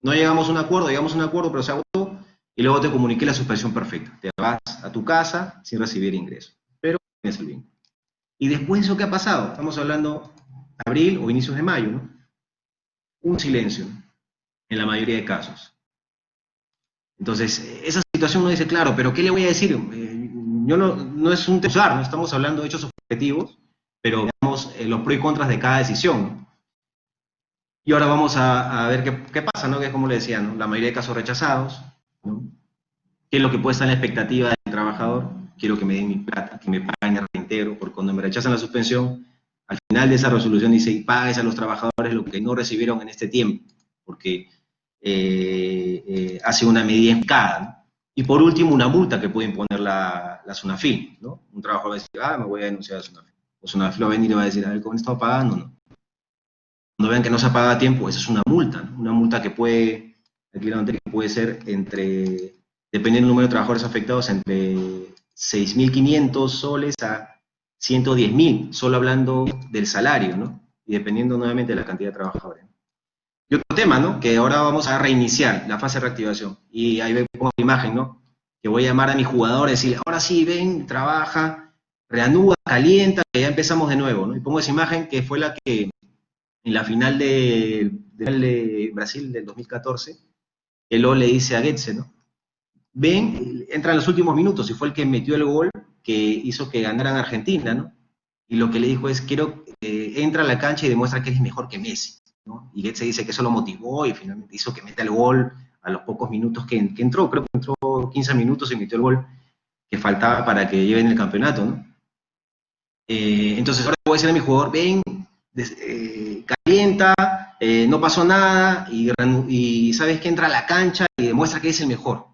No llegamos a un acuerdo, pero se agotó, y luego te comuniqué la suspensión perfecta. Te vas a tu casa sin recibir ingresos, pero tienes el vínculo. Y después de eso, ¿qué ha pasado? Estamos hablando de abril o inicios de mayo, ¿no? Un silencio, en la mayoría de casos. Entonces, esa situación uno dice, claro, pero ¿qué le voy a decir? Yo no es un juzgar, no estamos hablando de hechos objetivos, pero veamos los pros y contras de cada decisión, ¿no? Y ahora vamos a ver qué pasa, ¿no? Que es como le decía, ¿no? La mayoría de casos rechazados, ¿no? ¿Qué es lo que puede estar en la expectativa del trabajador? Quiero que me den mi plata, que me paguen el reintegro, porque cuando me rechazan la suspensión, al final de esa resolución dice, pagues a los trabajadores lo que no recibieron en este tiempo, porque hace una medida empicada, ¿no? Y por último, una multa que puede imponer la SUNAFIL, ¿no? Un trabajador va a decir, me voy a denunciar a SUNAFIL. O SUNAFIL va a venir y va a decir, a ver, ¿cómo estamos pagando? No. Cuando vean que no se paga a tiempo, esa es una multa, ¿no? Una multa que puede, aquí la noté, que puede ser entre, dependiendo del número de trabajadores afectados, entre 6.500 soles a 110.000, solo hablando del salario, ¿no? Y dependiendo nuevamente de la cantidad de trabajadores. Y otro tema, ¿no? Que ahora vamos a reiniciar la fase de reactivación. Y ahí pongo la imagen, ¿no? Que voy a llamar a mis jugadores y decir, ahora sí, ven, trabaja, reanuda, calienta, que ya empezamos de nuevo, ¿no? Y pongo esa imagen que fue la que en la final de Brasil del 2014, Elo le dice a Goetze, ¿no? Ven, entra en los últimos minutos y fue el que metió el gol que hizo que ganaran Argentina, ¿no? Y lo que le dijo es, quiero, entra a la cancha y demuestra que eres mejor que Messi, ¿no? Y Goetze dice que eso lo motivó y finalmente hizo que meta el gol a los pocos minutos que entró, creo que entró 15 minutos y metió el gol que faltaba para que lleven el campeonato, ¿no? Entonces ahora voy a decir a mi jugador, ven, calienta, no pasó nada, y sabes que entra a la cancha y demuestra que es el mejor.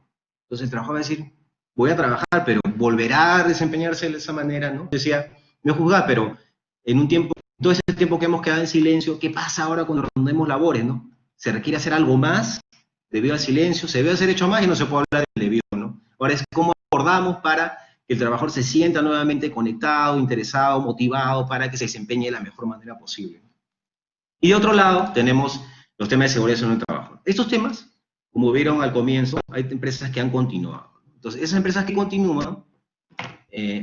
Entonces el trabajador va a decir, voy a trabajar, pero volverá a desempeñarse de esa manera, ¿no? Decía, no juzgar, pero en un tiempo, todo ese tiempo que hemos quedado en silencio, ¿qué pasa ahora cuando reanudemos labores, no? ¿Se requiere hacer algo más debido al silencio? ¿Se debe hacer hecho más y no se puede hablar del debido, no? Ahora es cómo abordamos para que el trabajador se sienta nuevamente conectado, interesado, motivado para que se desempeñe de la mejor manera posible. Y de otro lado, tenemos los temas de seguridad en el trabajo. Estos temas, como vieron al comienzo, hay empresas que han continuado. Entonces, esas empresas que continúan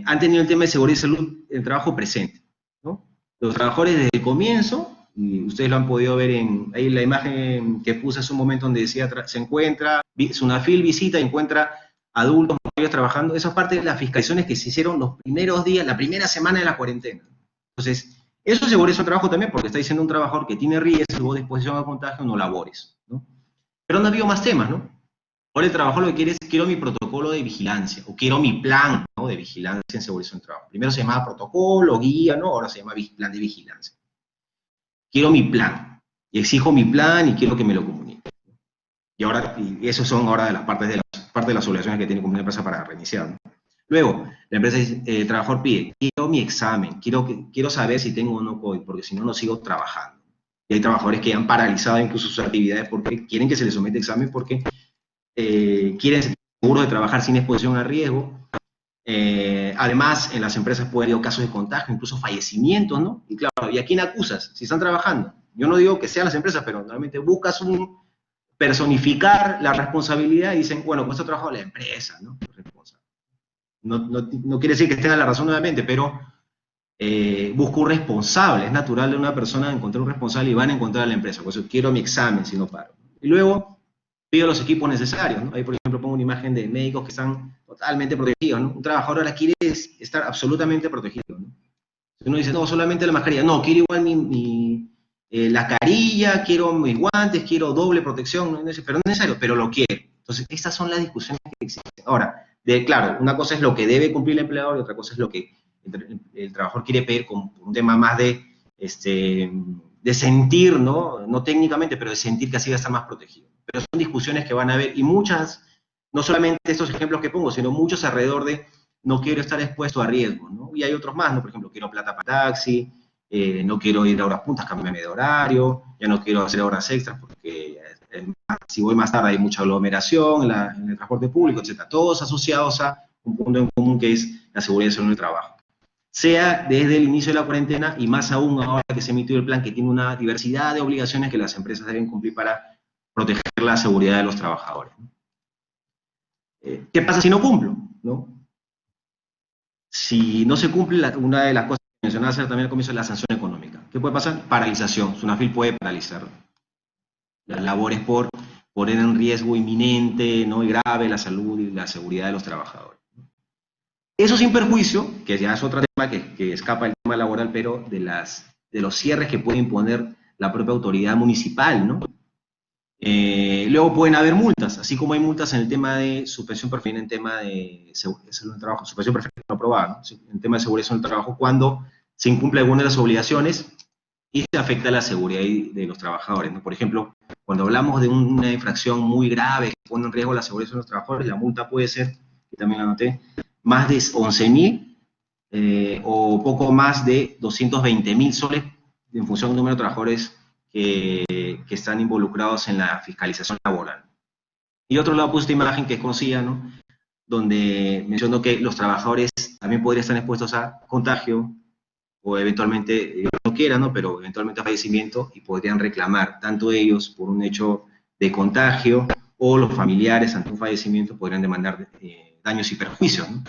han tenido el tema de seguridad y salud en el trabajo presente, ¿no? Los trabajadores desde el comienzo, y ustedes lo han podido ver en ahí la imagen que puse hace un momento donde decía, se encuentra, SUNAFIL visita y encuentra adultos mayores trabajando. Esa es parte de las fiscalizaciones que se hicieron los primeros días, la primera semana de la cuarentena. Entonces, eso es seguridad de trabajo también, porque está diciendo un trabajador que tiene riesgo de exposición a contagio, no labores, ¿no? Pero no ha habido más temas, ¿no? Ahora el trabajador lo que quiere es, quiero mi protocolo de vigilancia, o quiero mi plan, ¿no?, de vigilancia en seguridad del trabajo. Primero se llamaba protocolo, guía, ¿no? Ahora se llama plan de vigilancia. Quiero mi plan, y exijo mi plan y quiero que me lo comunique. Y ahora, y esos son ahora de las partes de las obligaciones que tiene como una empresa para reiniciar, ¿no? Luego, la empresa dice, el trabajador pide, quiero mi examen, quiero saber si tengo o no COVID, porque si no, no sigo trabajando. Y hay trabajadores que han paralizado incluso sus actividades porque quieren que se les someta examen, porque quieren ser seguros de trabajar sin exposición a riesgo. Además, en las empresas puede haber casos de contagio, incluso fallecimientos, ¿no? Y claro, ¿y a quién acusas si están trabajando? Yo no digo que sean las empresas, pero normalmente buscas personificar la responsabilidad y dicen, bueno, pues esto trabajo de la empresa, ¿no? No quiere decir que estén a la razón nuevamente, pero busco un responsable. Es natural de una persona encontrar un responsable y van a encontrar a la empresa. Por eso quiero mi examen si no paro. Y luego pido los equipos necesarios, ¿no? Ahí, por ejemplo, pongo una imagen de médicos que están totalmente protegidos, ¿no? Un trabajador ahora quiere estar absolutamente protegido, ¿no? Uno dice, no, solamente la mascarilla. No, quiero igual la carilla, quiero mis guantes, quiero doble protección, ¿no? Pero no es necesario, pero lo quiero. Entonces, estas son las discusiones que existen. Ahora, claro, una cosa es lo que debe cumplir el empleador y otra cosa es lo que el trabajador quiere pedir con un tema más de sentir, ¿no? No técnicamente, pero de sentir que así va a estar más protegido. Pero son discusiones que van a haber y muchas No solamente estos ejemplos que pongo, sino muchos alrededor de no quiero estar expuesto a riesgo, ¿no? Y hay otros más, ¿no? Por ejemplo, quiero plata para taxi, no quiero ir a horas puntas, cámbiame de horario, ya no quiero hacer horas extras porque si voy más tarde hay mucha aglomeración en el transporte público, etcétera. Todos asociados a un punto en común que es la seguridad y salud en el trabajo. Sea desde el inicio de la cuarentena y más aún ahora que se emitió el plan que tiene una diversidad de obligaciones que las empresas deben cumplir para proteger la seguridad de los trabajadores. ¿Qué pasa si no cumplo? ¿No? Si no se cumple, una de las cosas que mencionaba también al comienzo es la sanción económica. ¿Qué puede pasar? Paralización. SUNAFIL puede paralizar las labores por poner en riesgo inminente, ¿no? Y grave la salud y la seguridad de los trabajadores. Eso sin perjuicio, que ya es otro tema que escapa del tema laboral, pero de los cierres que puede imponer la propia autoridad municipal, ¿no? Luego pueden haber multas, así como hay multas en el tema de suspensión preferente, en tema de salud en el trabajo, suspensión preferente no aprobada, ¿no? En tema de seguridad en el trabajo, cuando se incumple alguna de las obligaciones y se afecta la seguridad de los trabajadores, ¿no? Por ejemplo, cuando hablamos de una infracción muy grave que pone en riesgo la seguridad de los trabajadores, la multa puede ser, que también la anoté, más de 11.000 o poco más de 220.000 soles en función del número de trabajadores que están involucrados en la fiscalización laboral. Y otro lado, pues esta imagen que es conocida, ¿no? Donde menciono que los trabajadores también podrían estar expuestos a contagio o eventualmente, no quieran, ¿no? Pero eventualmente a fallecimiento y podrían reclamar, tanto ellos por un hecho de contagio o los familiares ante un fallecimiento podrían demandar daños y perjuicios, ¿no?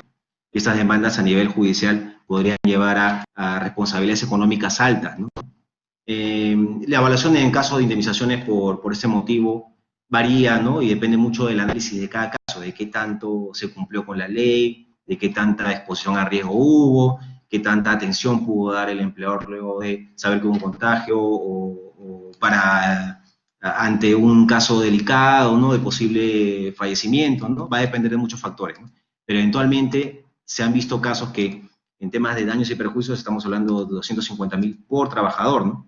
Estas demandas a nivel judicial podrían llevar a responsabilidades económicas altas, ¿no? La evaluación en caso de indemnizaciones por este motivo varía, ¿no? Y depende mucho del análisis de cada caso, de qué tanto se cumplió con la ley, de qué tanta exposición a riesgo hubo, qué tanta atención pudo dar el empleador luego de saber que hubo un contagio o ante un caso delicado, ¿no? De posible fallecimiento, ¿no? Va a depender de muchos factores, ¿no? Pero eventualmente se han visto casos que en temas de daños y perjuicios estamos hablando de 250.000 por trabajador, ¿no?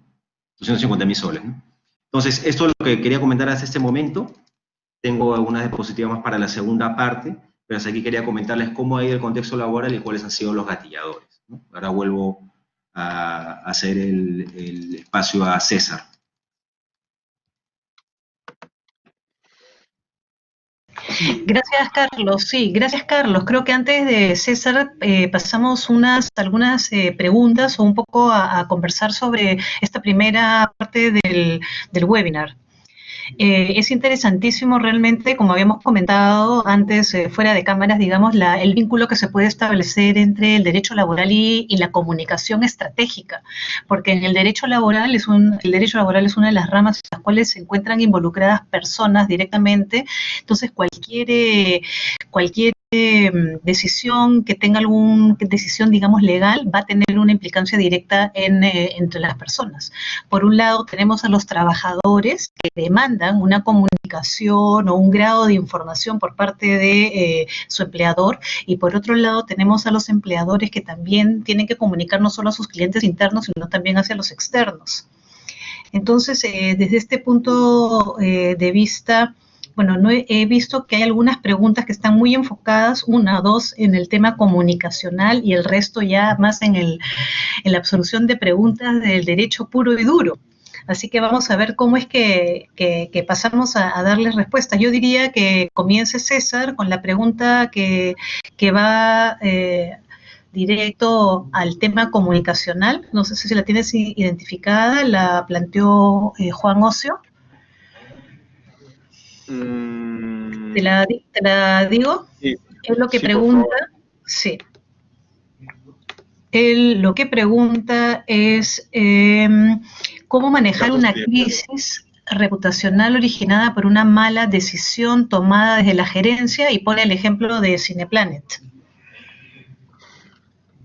250.000 soles, ¿no? Entonces, esto es lo que quería comentar hasta este momento. Tengo algunas diapositivas más para la segunda parte, pero hasta aquí quería comentarles cómo ha ido el contexto laboral y cuáles han sido los gatilladores, ¿no? Ahora vuelvo a hacer el espacio a César. Gracias, Carlos. Sí, gracias, Carlos. Creo que antes de César pasamos algunas preguntas o un poco a conversar sobre esta primera parte del webinar. Es interesantísimo realmente, como habíamos comentado antes, fuera de cámaras, digamos, el vínculo que se puede establecer entre el derecho laboral y la comunicación estratégica, porque en el derecho laboral es una de las ramas en las cuales se encuentran involucradas personas directamente. Entonces cualquier decisión que tenga decisión, digamos, legal, va a tener una implicancia directa entre las personas. Por un lado, tenemos a los trabajadores que demandan una comunicación o un grado de información por parte de su empleador, y por otro lado tenemos a los empleadores que también tienen que comunicar no solo a sus clientes internos, sino también hacia los externos. Entonces, desde este punto de vista, bueno, he visto que hay algunas preguntas que están muy enfocadas, una o dos, en el tema comunicacional y el resto ya más en la absolución de preguntas del derecho puro y duro. Así que vamos a ver cómo es que pasamos a darles respuestas. Yo diría que comience César con la pregunta que va directo al tema comunicacional. No sé si la tienes identificada, la planteó Juan Ocio. ¿Te la digo? Sí. Es lo que Sí, pregunta. Sí. Él lo que pregunta es cómo manejar una crisis reputacional originada por una mala decisión tomada desde la gerencia, y pone el ejemplo de Cineplanet.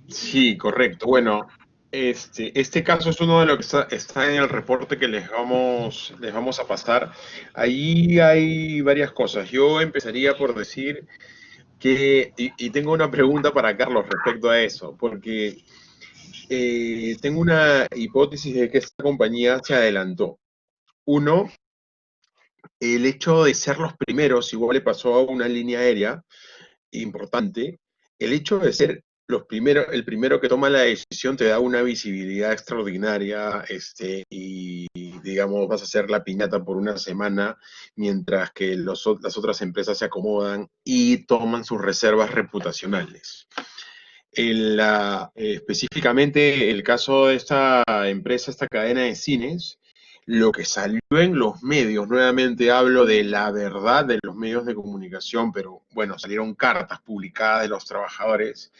Sí, correcto. Bueno, este caso es uno de los que está en el reporte que les vamos a pasar. Ahí hay varias cosas. Yo empezaría por decir que, y tengo una pregunta para Carlos respecto a eso, porque tengo una hipótesis de que esta compañía se adelantó. Uno, el hecho de ser los primeros, igual le pasó a una línea aérea importante, el hecho de ser los primeros, el primero que toma la decisión te da una visibilidad extraordinaria, y digamos, vas a hacer la piñata por una semana, mientras que las otras empresas se acomodan y toman sus reservas reputacionales. Específicamente el caso de esta empresa, esta cadena de cines, lo que salió en los medios, nuevamente hablo de la verdad de los medios de comunicación, pero bueno, salieron cartas publicadas de los trabajadores,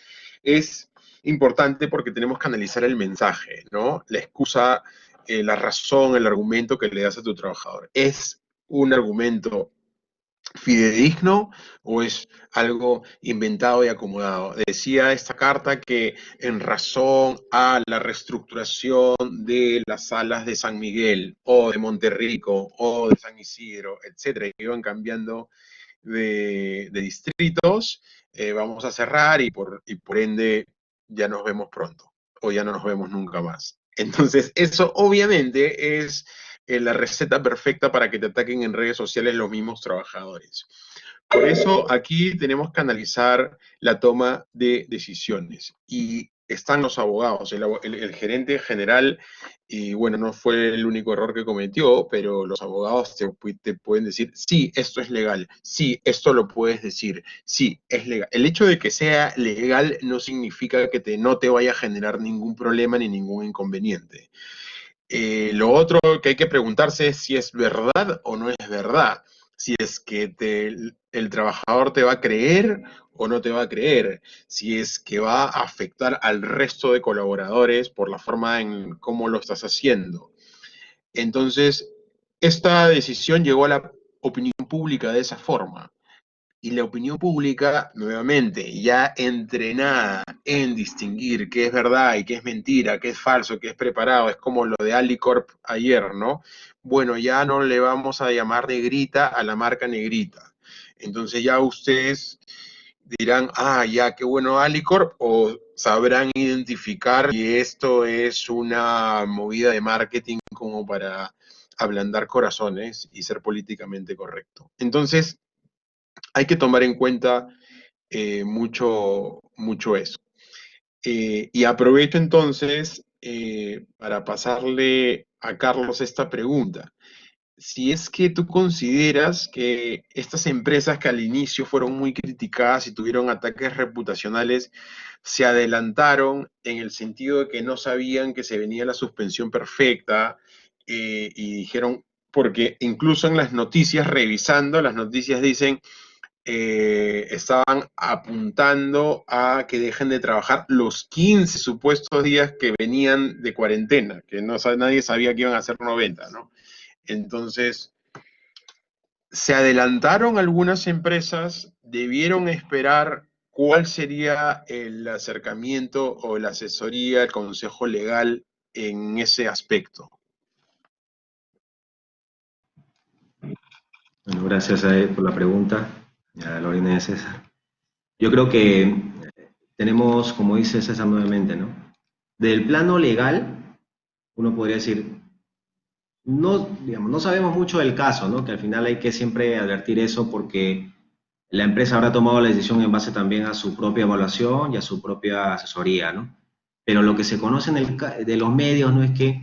es importante porque tenemos que analizar el mensaje, ¿no? La excusa, la razón, el argumento que le das a tu trabajador. ¿Es un argumento fidedigno o es algo inventado y acomodado? Decía esta carta que en razón a la reestructuración de las salas de San Miguel o de Monterrico o de San Isidro, etcétera, que iban cambiando de distritos, vamos a cerrar y por ende ya nos vemos pronto o ya no nos vemos nunca más. Entonces, eso obviamente es la receta perfecta para que te ataquen en redes sociales los mismos trabajadores. Por eso aquí tenemos que analizar la toma de decisiones y están los abogados, el gerente general, y bueno, no fue el único error que cometió, pero los abogados te pueden decir, sí, esto es legal, sí, esto lo puedes decir, sí, es legal. El hecho de que sea legal no significa que no te vaya a generar ningún problema ni ningún inconveniente. Lo otro que hay que preguntarse es si es verdad o no es verdad. Si es que el trabajador te va a creer o no te va a creer. Si es que va a afectar al resto de colaboradores por la forma en cómo lo estás haciendo. Entonces, esta decisión llegó a la opinión pública de esa forma. Y la opinión pública, nuevamente, ya entrenada en distinguir qué es verdad y qué es mentira, qué es falso, qué es preparado, es como lo de Alicorp ayer, ¿no? Bueno, ya no le vamos a llamar negrita a la marca negrita. Entonces ya ustedes dirán, ah, ya, qué bueno Alicorp, o sabrán identificar que esto es una movida de marketing como para ablandar corazones y ser políticamente correcto. Entonces, hay que tomar en cuenta mucho eso. Y aprovecho entonces para pasarle a Carlos esta pregunta. Si es que tú consideras que estas empresas que al inicio fueron muy criticadas y tuvieron ataques reputacionales, se adelantaron en el sentido de que no sabían que se venía la suspensión perfecta, y dijeron, porque incluso en las noticias, revisando, las noticias dicen estaban apuntando a que dejen de trabajar los 15 supuestos días que venían de cuarentena, que nadie sabía que iban a ser 90, ¿no? Entonces, se adelantaron algunas empresas, debieron esperar cuál sería el acercamiento o la asesoría, el consejo legal en ese aspecto. Bueno, gracias a él por la pregunta, a Lorena y a César. Yo creo que tenemos, como dice César nuevamente, ¿no? Del plano legal, uno podría decir, no, digamos, no sabemos mucho del caso, ¿no? Que al final hay que siempre advertir eso porque la empresa habrá tomado la decisión en base también a su propia evaluación y a su propia asesoría, ¿no? Pero lo que se conoce de los medios no es que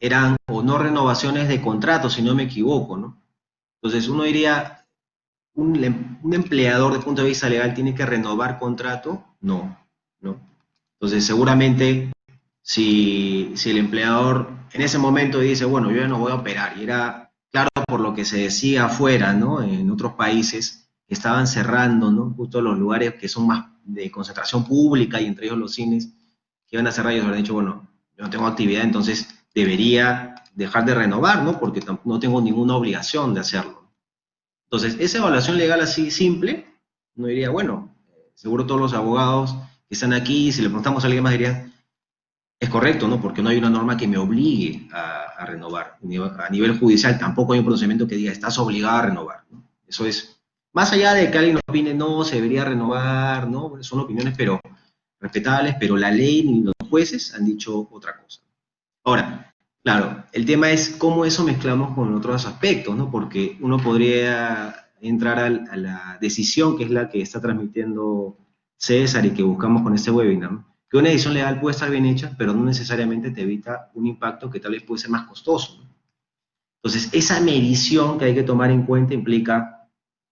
eran o no renovaciones de contratos, si no me equivoco, ¿no? Entonces uno diría, ¿un empleador de punto de vista legal tiene que renovar contrato? No, no. Entonces seguramente si el empleador en ese momento dice, bueno, yo ya no voy a operar, y era claro por lo que se decía afuera, ¿no? En otros países que estaban cerrando, ¿no? Justo los lugares que son más de concentración pública y entre ellos los cines, que iban a cerrar, y ellos habían dicho, bueno, yo no tengo actividad, entonces debería dejar de renovar, ¿no? Porque no tengo ninguna obligación de hacerlo. Entonces, esa evaluación legal así simple, uno diría, bueno, seguro todos los abogados que están aquí, si le preguntamos a alguien más, dirían, es correcto, ¿no? Porque no hay una norma que me obligue a renovar. A nivel judicial tampoco hay un procedimiento que diga, estás obligado a renovar, ¿no? Eso es, más allá de que alguien opine, no, se debería renovar, ¿no? Son opiniones, pero respetables, pero la ley ni los jueces han dicho otra cosa. Ahora, Claro, el tema es cómo eso mezclamos con otros aspectos, ¿no? Porque uno podría entrar a la decisión que es la que está transmitiendo César y que buscamos con este webinar, ¿no? Que una decisión legal puede estar bien hecha, pero no necesariamente te evita un impacto que tal vez puede ser más costoso, ¿no? Entonces, esa medición que hay que tomar en cuenta implica,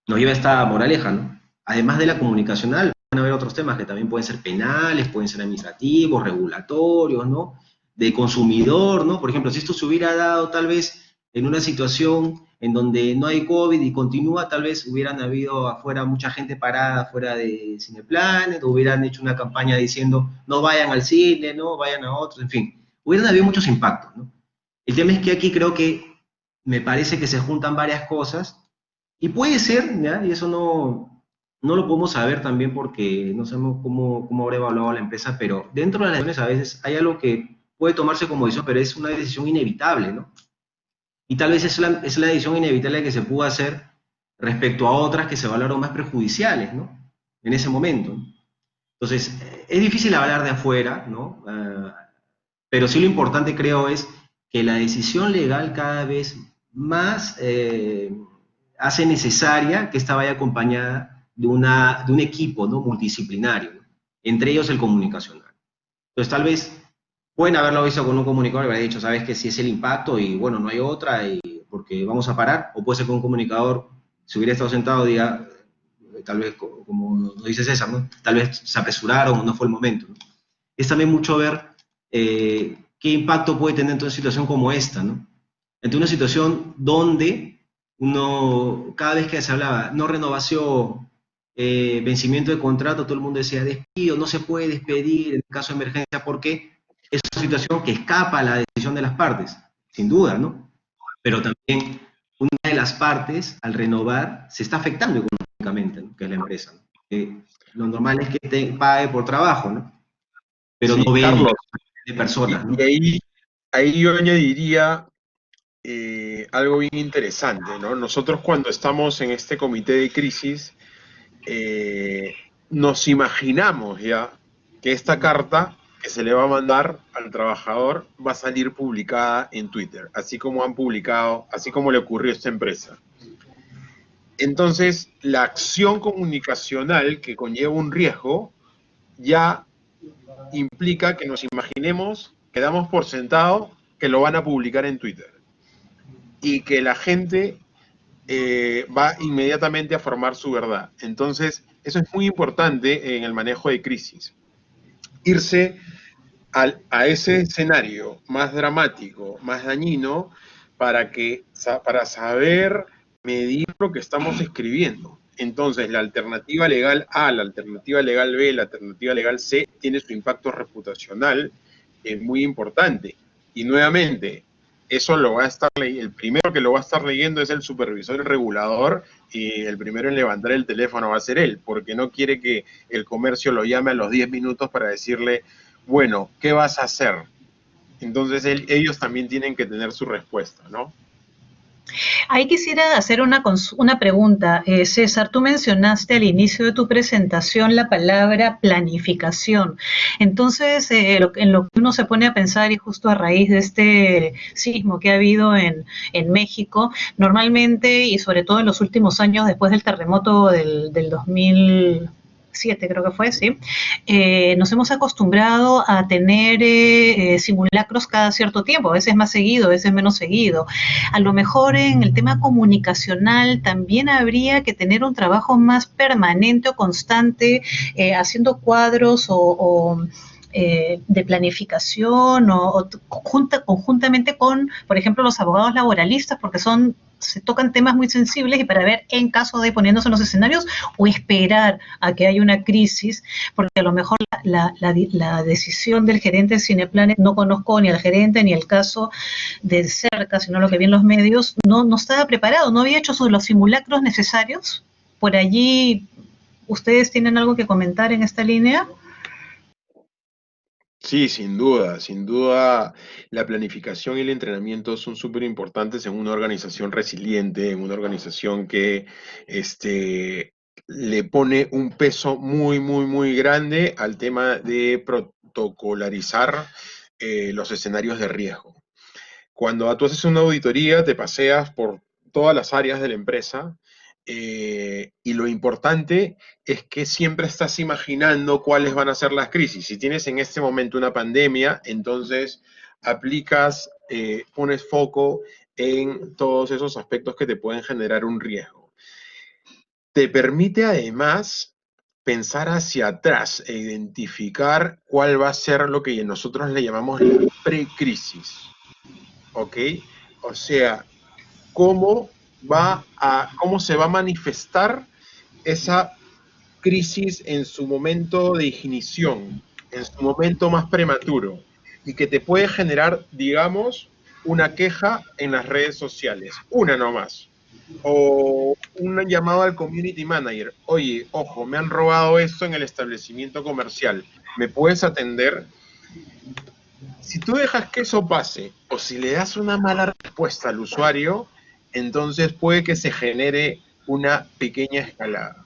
nos lleva a esta moraleja, ¿no? Además de la comunicacional, van a haber otros temas que también pueden ser penales, pueden ser administrativos, regulatorios, ¿no? De consumidor, ¿no? Por ejemplo, si esto se hubiera dado tal vez en una situación en donde no hay COVID y continúa, tal vez hubieran habido afuera mucha gente parada afuera de Cineplanet, o hubieran hecho una campaña diciendo no vayan al cine, no vayan a otros, en fin, hubieran habido muchos impactos, ¿no? El tema es que aquí creo que me parece que se juntan varias cosas y puede ser, ¿ya? Y eso no lo podemos saber también porque no sabemos cómo habrá evaluado la empresa, pero dentro de las decisiones a veces hay algo que puede tomarse como decisión, pero es una decisión inevitable, ¿no? Y tal vez es la decisión inevitable que se pudo hacer respecto a otras que se valoraron más perjudiciales, ¿no? En ese momento, ¿no? Entonces, es difícil hablar de afuera, ¿no? Pero sí lo importante creo es que la decisión legal cada vez más hace necesaria que esta vaya acompañada de un equipo, ¿no? Multidisciplinario, ¿no? Entre ellos el comunicacional. Entonces tal vez pueden haberlo visto con un comunicador y haber dicho, sabes que si es el impacto y bueno, no hay otra y porque vamos a parar, o puede ser que un comunicador, si hubiera estado sentado, diga, tal vez como nos dice César, ¿no? Tal vez se apresuraron o no fue el momento, ¿no? Es también mucho ver qué impacto puede tener en una situación como esta, ¿no? Ante una situación donde uno, cada vez que se hablaba, no renovación, vencimiento de contrato, todo el mundo decía despido, no se puede despedir en caso de emergencia, porque es una situación que escapa a la decisión de las partes, sin duda, ¿no? Pero también una de las partes, al renovar, se está afectando económicamente, ¿no? Que es la empresa, ¿no? Lo normal es que te pague por trabajo, ¿no? Pero Sí, no vende Carlos, de personas, y ¿no? ahí yo añadiría algo bien interesante, ¿no? Nosotros cuando estamos en este comité de crisis, eh, nos imaginamos ya que esta carta que se le va a mandar al trabajador va a salir publicada en Twitter, así como han publicado, así como le ocurrió a esta empresa. Entonces, la acción comunicacional que conlleva un riesgo ya implica que nos imaginemos, que damos por sentado que lo van a publicar en Twitter y que la gente va inmediatamente a formar su verdad. Entonces, eso es muy importante en el manejo de crisis. Irse a ese escenario más dramático, más dañino, para saber medir lo que estamos escribiendo. Entonces, la alternativa legal A, la alternativa legal B, la alternativa legal C tiene su impacto reputacional muy importante. Y nuevamente, eso lo va a estar el primero que lo va a estar leyendo es el supervisor, el regulador, y el primero en levantar el teléfono va a ser él, porque no quiere que el comercio lo llame a los 10 minutos para decirle, bueno, ¿qué vas a hacer? Entonces ellos también tienen que tener su respuesta, ¿no? Ahí quisiera hacer una pregunta. César, tú mencionaste al inicio de tu presentación la palabra planificación. Entonces, en lo que uno se pone a pensar, y justo a raíz de este sismo que ha habido en México, normalmente, y sobre todo en los últimos años, después del terremoto del 2007 creo que fue, sí, nos hemos acostumbrado a tener simulacros cada cierto tiempo, a veces más seguido, a veces menos seguido. A lo mejor en el tema comunicacional también habría que tener un trabajo más permanente o constante, haciendo cuadros de planificación o conjuntamente con, por ejemplo, los abogados laboralistas, porque se tocan temas muy sensibles y para ver en caso de poniéndose en los escenarios o esperar a que haya una crisis, porque a lo mejor la decisión del gerente de Cineplanet, no conozco ni al gerente ni el caso de cerca, sino lo que vi en los medios, no estaba preparado, no había hecho los simulacros necesarios. Por allí, ¿ustedes tienen algo que comentar en esta línea? Sí, sin duda, sin duda, la planificación y el entrenamiento son súper importantes en una organización resiliente, en una organización que le pone un peso muy, muy, muy grande al tema de protocolarizar los escenarios de riesgo. Cuando tú haces una auditoría, te paseas por todas las áreas de la empresa, y lo importante es que siempre estás imaginando cuáles van a ser las crisis. Si tienes en este momento una pandemia, entonces aplicas, pones foco en todos esos aspectos que te pueden generar un riesgo. Te permite además pensar hacia atrás e identificar cuál va a ser lo que nosotros le llamamos la precrisis, ¿ok? O sea, cómo se va a manifestar esa crisis en su momento de ignición, en su momento más prematuro, y que te puede generar, digamos, una queja en las redes sociales, una nomás, o un llamado al community manager: oye, ojo, me han robado esto en el establecimiento comercial, ¿me puedes atender? Si tú dejas que eso pase, o si le das una mala respuesta al usuario, entonces puede que se genere una pequeña escalada.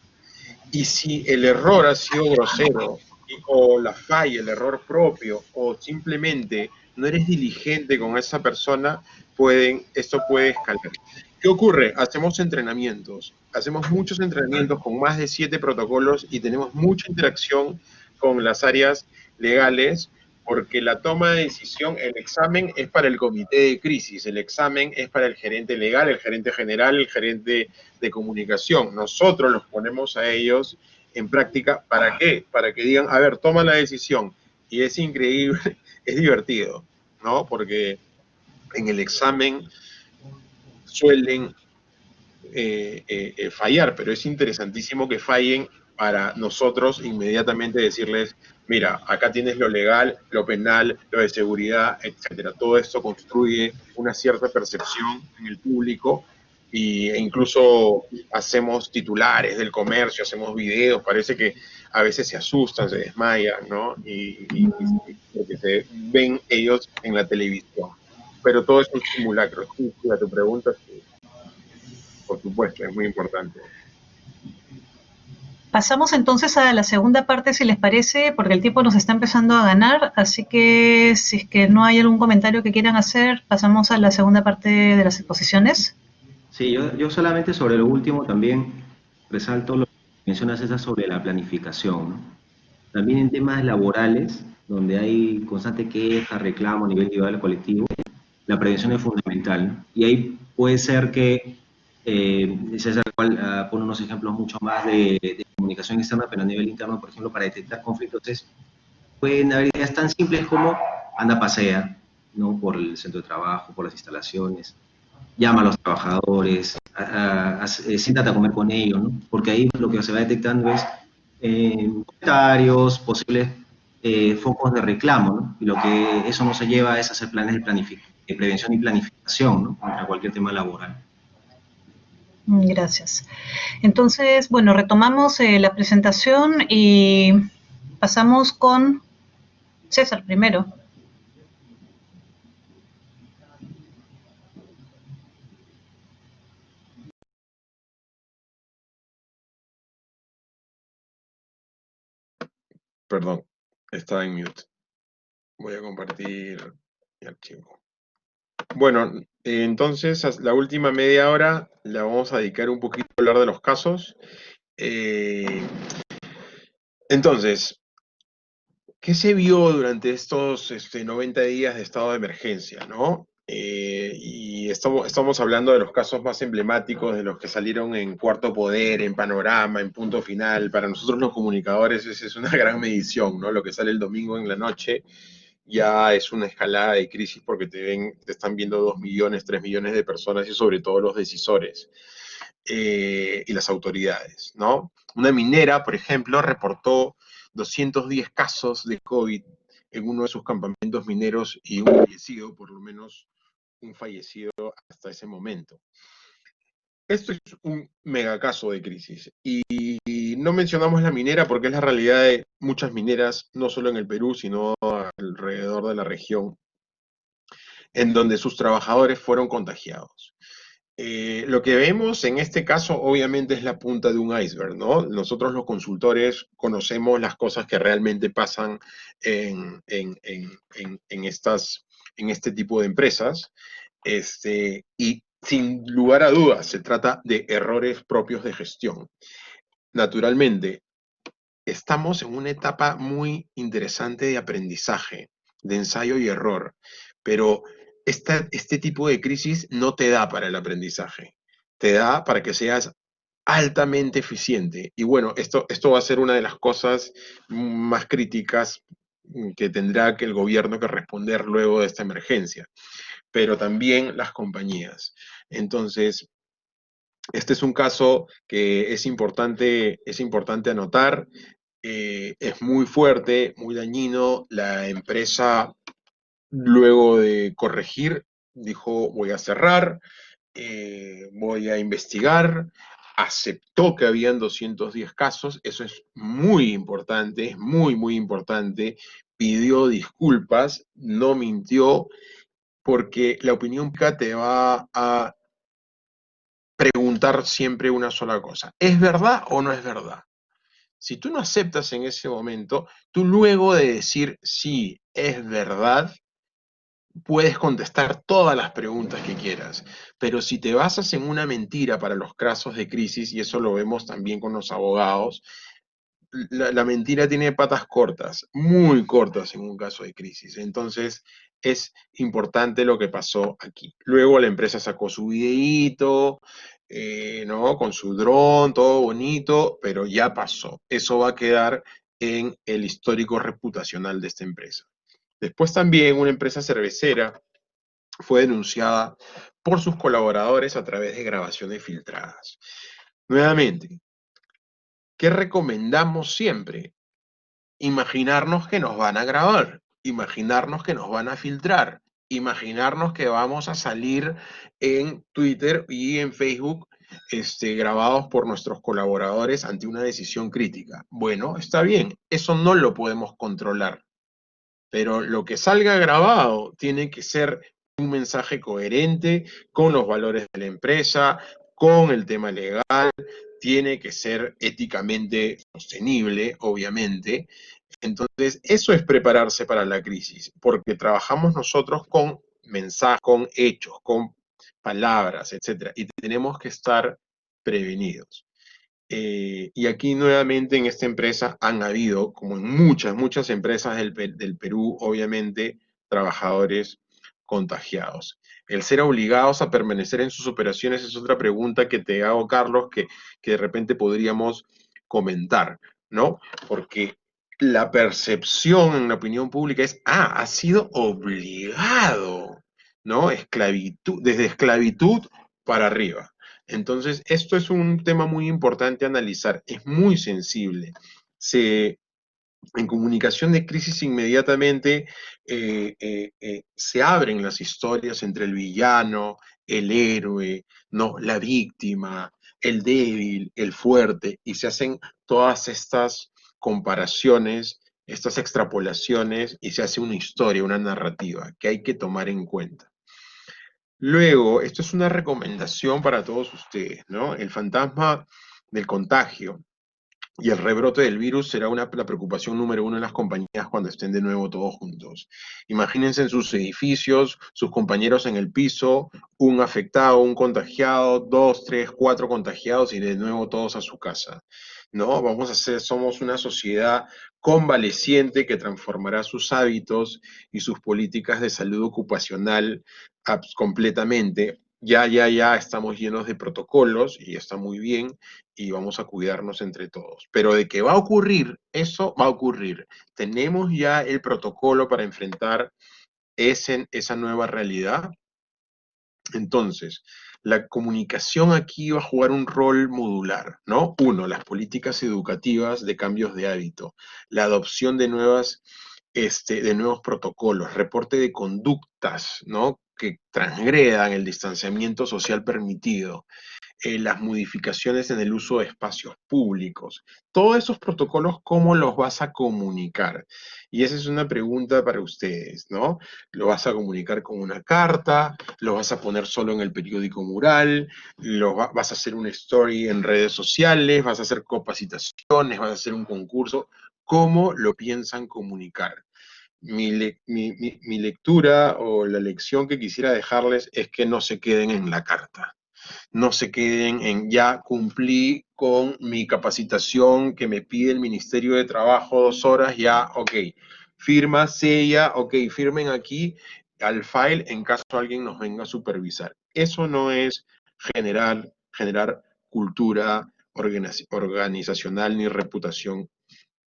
Y si el error ha sido grosero, o la falla, el error propio, o simplemente no eres diligente con esa persona, esto puede escalar. ¿Qué ocurre? Hacemos muchos entrenamientos con más de 7 protocolos y tenemos mucha interacción con las áreas legales, porque la toma de decisión, el examen es para el comité de crisis, el examen es para el gerente legal, el gerente general, el gerente de comunicación. Nosotros los ponemos a ellos en práctica. ¿Para qué? Para que digan, a ver, toma la decisión. Y es increíble, es divertido, ¿no? Porque en el examen suelen fallar, pero es interesantísimo que fallen para nosotros inmediatamente decirles: mira, acá tienes lo legal, lo penal, lo de seguridad, etcétera. Todo esto construye una cierta percepción en el público, e incluso hacemos titulares del comercio, hacemos videos, parece que a veces se asustan, se desmayan, ¿no? Porque se ven ellos en la televisión. Pero todo es un simulacro. Sí, a tu pregunta, sí, por supuesto, es muy importante. Pasamos entonces a la segunda parte, si les parece, porque el tiempo nos está empezando a ganar, así que si es que no hay algún comentario que quieran hacer, pasamos a la segunda parte de las exposiciones. Sí, yo solamente sobre lo último también resalto lo que mencionas esa sobre la planificación, ¿no? También en temas laborales, donde hay constante queja, reclamo a nivel individual o colectivo, la prevención es fundamental, ¿no? Y ahí puede ser que, César pone unos ejemplos mucho más de comunicación externa, pero a nivel interno, por ejemplo, para detectar conflictos, pueden haber ideas tan simples como anda, pasea, ¿no? Por el centro de trabajo, por las instalaciones, llama a los trabajadores, siéntate a comer con ellos, ¿no? Porque ahí lo que se va detectando es comentarios, posibles focos de reclamo, ¿no? Y lo que eso nos lleva es hacer planes de prevención y planificación, ¿no? Contra cualquier tema laboral. Gracias. Entonces, bueno, retomamos la presentación y pasamos con César primero. Perdón, estaba en mute. Voy a compartir mi archivo. Bueno, entonces la última media hora la vamos a dedicar un poquito a hablar de los casos. Entonces, ¿qué se vio durante estos 90 días de estado de emergencia, ¿no? Y estamos hablando de los casos más emblemáticos, de los que salieron en Cuarto Poder, en Panorama, en Punto Final. Para nosotros los comunicadores esa es una gran medición, ¿no? Lo que sale el domingo en la noche ya es una escalada de crisis, porque te están viendo 2 millones, 3 millones de personas, y sobre todo los decisores y las autoridades, ¿no? Una minera, por ejemplo, reportó 210 casos de COVID en uno de sus campamentos mineros, y un fallecido, por lo menos un fallecido hasta ese momento. Esto es un megacaso de crisis, y no mencionamos la minera porque es la realidad de muchas mineras, no solo en el Perú, sino alrededor de la región, en donde sus trabajadores fueron contagiados. Lo que vemos en este caso obviamente es la punta de un iceberg, ¿no? Nosotros los consultores conocemos las cosas que realmente pasan en este tipo de empresas, y sin lugar a dudas se trata de errores propios de gestión. Naturalmente, estamos en una etapa muy interesante de aprendizaje, de ensayo y error, pero este tipo de crisis no te da para el aprendizaje, te da para que seas altamente eficiente. Y bueno, esto va a ser una de las cosas más críticas que tendrá que el gobierno que responder luego de esta emergencia, pero también las compañías. Entonces, este es un caso que es importante anotar. Es muy fuerte, muy dañino. La empresa, luego de corregir, dijo, voy a cerrar, voy a investigar, aceptó que habían 210 casos, eso es muy importante, es muy, muy importante, pidió disculpas, no mintió, porque la opinión pública te va a preguntar siempre una sola cosa, ¿es verdad o no es verdad? Si tú no aceptas en ese momento, tú luego de decir sí, es verdad, puedes contestar todas las preguntas que quieras, pero si te basas en una mentira para los casos de crisis, y eso lo vemos también con los abogados, la mentira tiene patas cortas, muy cortas en un caso de crisis. Entonces, es importante lo que pasó aquí. Luego la empresa sacó su videíto, ¿no? Con su dron, todo bonito, pero ya pasó. Eso va a quedar en el histórico reputacional de esta empresa. Después también una empresa cervecera fue denunciada por sus colaboradores a través de grabaciones filtradas. Nuevamente, ¿qué recomendamos siempre? Imaginarnos que nos van a grabar, imaginarnos que nos van a filtrar, imaginarnos que vamos a salir en Twitter y en Facebook, grabados por nuestros colaboradores ante una decisión crítica. Bueno, está bien, eso no lo podemos controlar, pero lo que salga grabado tiene que ser un mensaje coherente con los valores de la empresa, con el tema legal, tiene que ser éticamente sostenible, obviamente. Entonces, eso es prepararse para la crisis, porque trabajamos nosotros con mensajes, con hechos, con palabras, etcétera, y tenemos que estar prevenidos. Y aquí nuevamente en esta empresa han habido, como en muchas, muchas empresas del Perú, obviamente, trabajadores contagiados. El ser obligados a permanecer en sus operaciones es otra pregunta que te hago, Carlos, que de repente podríamos comentar, ¿no? Porque la percepción en la opinión pública es, ha sido obligado, ¿no? Esclavitud, desde esclavitud para arriba. Entonces, esto es un tema muy importante a analizar, es muy sensible. En comunicación de crisis inmediatamente se abren las historias entre el villano, el héroe, ¿no? La víctima, el débil, el fuerte, y se hacen todas estas comparaciones, estas extrapolaciones, y se hace una historia, una narrativa que hay que tomar en cuenta. Luego, esto es una recomendación para todos ustedes, ¿no? El fantasma del contagio y el rebrote del virus será la preocupación número uno en las compañías cuando estén de nuevo todos juntos. Imagínense en sus edificios, sus compañeros en el piso, un afectado, un contagiado, 2, 3, 4 contagiados y de nuevo todos a su casa. ¿No? Somos una sociedad convaleciente que transformará sus hábitos y sus políticas de salud ocupacional completamente. Ya estamos llenos de protocolos y está muy bien y vamos a cuidarnos entre todos. Pero de que va a ocurrir, eso va a ocurrir. Tenemos ya el protocolo para enfrentar esa nueva realidad. Entonces, la comunicación aquí va a jugar un rol modular, ¿no? Uno, las políticas educativas de cambios de hábito, la adopción de nuevos protocolos, reporte de conductas, ¿no? Que transgredan el distanciamiento social permitido, las modificaciones en el uso de espacios públicos. Todos esos protocolos, ¿cómo los vas a comunicar? Y esa es una pregunta para ustedes, ¿no? ¿Lo vas a comunicar con una carta? ¿Lo vas a poner solo en el periódico mural? ¿Vas a hacer una story en redes sociales? ¿Vas a hacer capacitaciones? ¿Vas a hacer un concurso? ¿Cómo lo piensan comunicar? Mi lectura o la lección que quisiera dejarles es que no se queden en la carta. No se queden en ya cumplí con mi capacitación que me pide el Ministerio de Trabajo 2 horas, ya, ok. Firma, sella, ok, firmen aquí al file en caso alguien nos venga a supervisar. Eso no es generar cultura organizacional ni reputación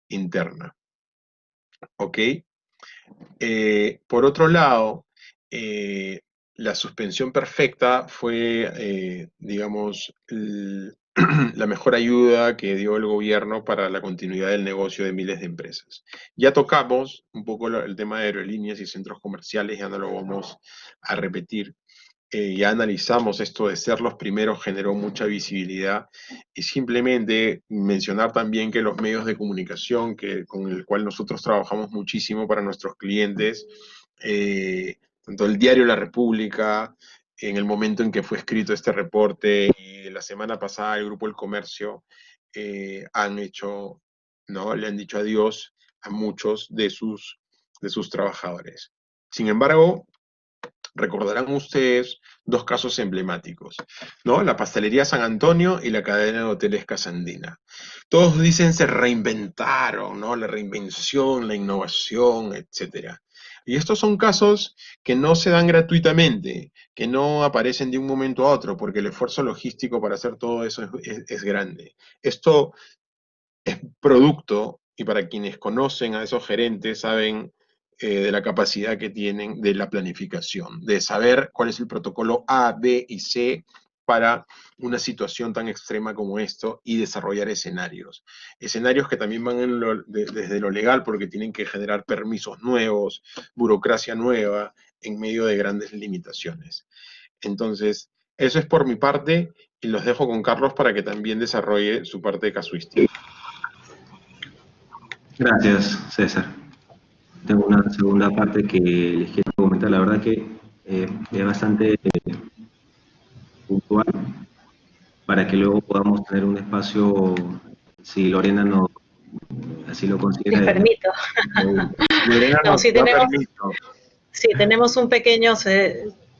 interna. ¿Ok? Por otro lado, la suspensión perfecta fue, digamos, la mejor ayuda que dio el gobierno para la continuidad del negocio de miles de empresas. Ya tocamos un poco el tema de aerolíneas y centros comerciales, ya no lo vamos a repetir. Ya analizamos esto de ser los primeros, generó mucha visibilidad, y simplemente mencionar también que los medios de comunicación con el cual nosotros trabajamos muchísimo para nuestros clientes, tanto el diario La República, en el momento en que fue escrito este reporte, y la semana pasada el Grupo El Comercio, han hecho, ¿no? Le han dicho adiós a muchos de sus trabajadores. Sin embargo, recordarán ustedes dos casos emblemáticos, ¿no? La pastelería San Antonio y la cadena de hoteles Casandina. Todos dicen se reinventaron, ¿no? La reinvención, la innovación, etc. Y estos son casos que no se dan gratuitamente, que no aparecen de un momento a otro, porque el esfuerzo logístico para hacer todo eso es grande. Esto es producto, y para quienes conocen a esos gerentes saben de la capacidad que tienen de la planificación, de saber cuál es el protocolo A, B y C para una situación tan extrema como esto, y desarrollar escenarios. Escenarios que también van desde lo legal, porque tienen que generar permisos nuevos, burocracia nueva, en medio de grandes limitaciones. Entonces, eso es por mi parte, y los dejo con Carlos para que también desarrolle su parte de casuística. Gracias, César. Tengo una segunda parte que les quiero comentar. La verdad que es bastante puntual para que luego podamos tener un espacio, si Lorena no así lo considera. Les permito. Lorena no, sí tenemos, permiso. Sí, tenemos un pequeño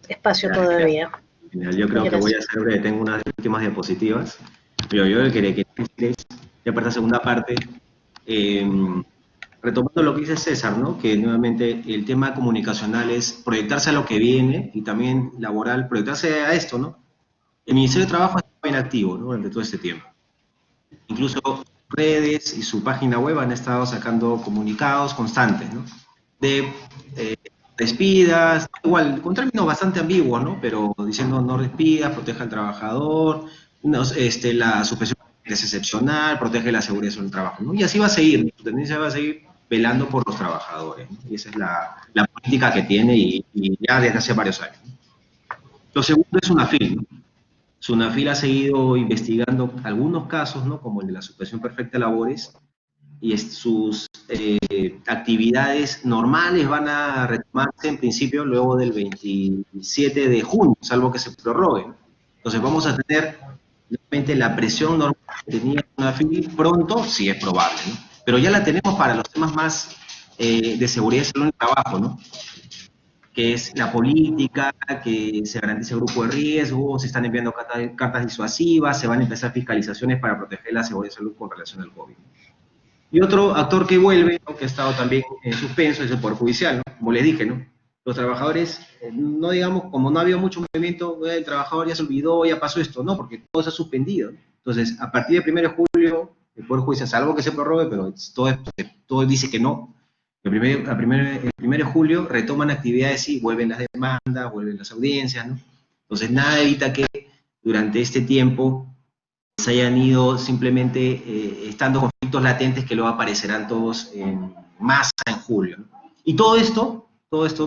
espacio todavía. Genial. Yo creo que voy a hacer breve. Tengo unas últimas diapositivas. Pero yo quería decirles, ya para esta segunda parte, retomando lo que dice César, ¿no? Que nuevamente el tema comunicacional es proyectarse a lo que viene, y también laboral, proyectarse a esto, ¿no? El Ministerio de Trabajo está bien activo, ¿no? Durante todo este tiempo. Incluso redes y su página web han estado sacando comunicados constantes, ¿no? De despidas, igual, con términos bastante ambiguos, ¿no? Pero diciendo no despidas, proteja al trabajador, no, la suspensión es excepcional, protege la seguridad del trabajo, ¿no? Y así va a seguir, su tendencia va a seguir velando por los trabajadores, ¿no? Y esa es la política que tiene, y ya desde hace varios años, ¿no? Lo segundo es SUNAFIL, ¿no? SUNAFIL ha seguido investigando algunos casos, ¿no? Como el de la suspensión perfecta de labores, y sus actividades normales van a retomarse en principio luego del 27 de junio, salvo que se prorrogue, ¿no? Entonces vamos a tener realmente la presión normal que tenía SUNAFIL pronto, sí es probable, ¿no? Pero ya la tenemos para los temas más de seguridad y salud en el trabajo, ¿no? Que es la política, que se garantice el grupo de riesgo, se están enviando cartas disuasivas, se van a empezar fiscalizaciones para proteger la seguridad y salud con relación al COVID. Y otro actor que vuelve, ¿no? Que ha estado también en suspenso, es el Poder Judicial, ¿no? Como les dije, ¿no? Los trabajadores, no digamos, como no ha habido mucho movimiento, el trabajador ya se olvidó, ya pasó esto, no, porque todo se ha suspendido, ¿no? Entonces, a partir del 1 de julio, el Poder Judicial, salvo que se prorrogue, pero todo dice que no, el 1 de julio retoman actividades y vuelven las demandas, vuelven las audiencias, ¿no? Entonces, nada evita que durante este tiempo se hayan ido simplemente estando conflictos latentes que luego aparecerán todos en masa en julio, ¿no? Y todo esto,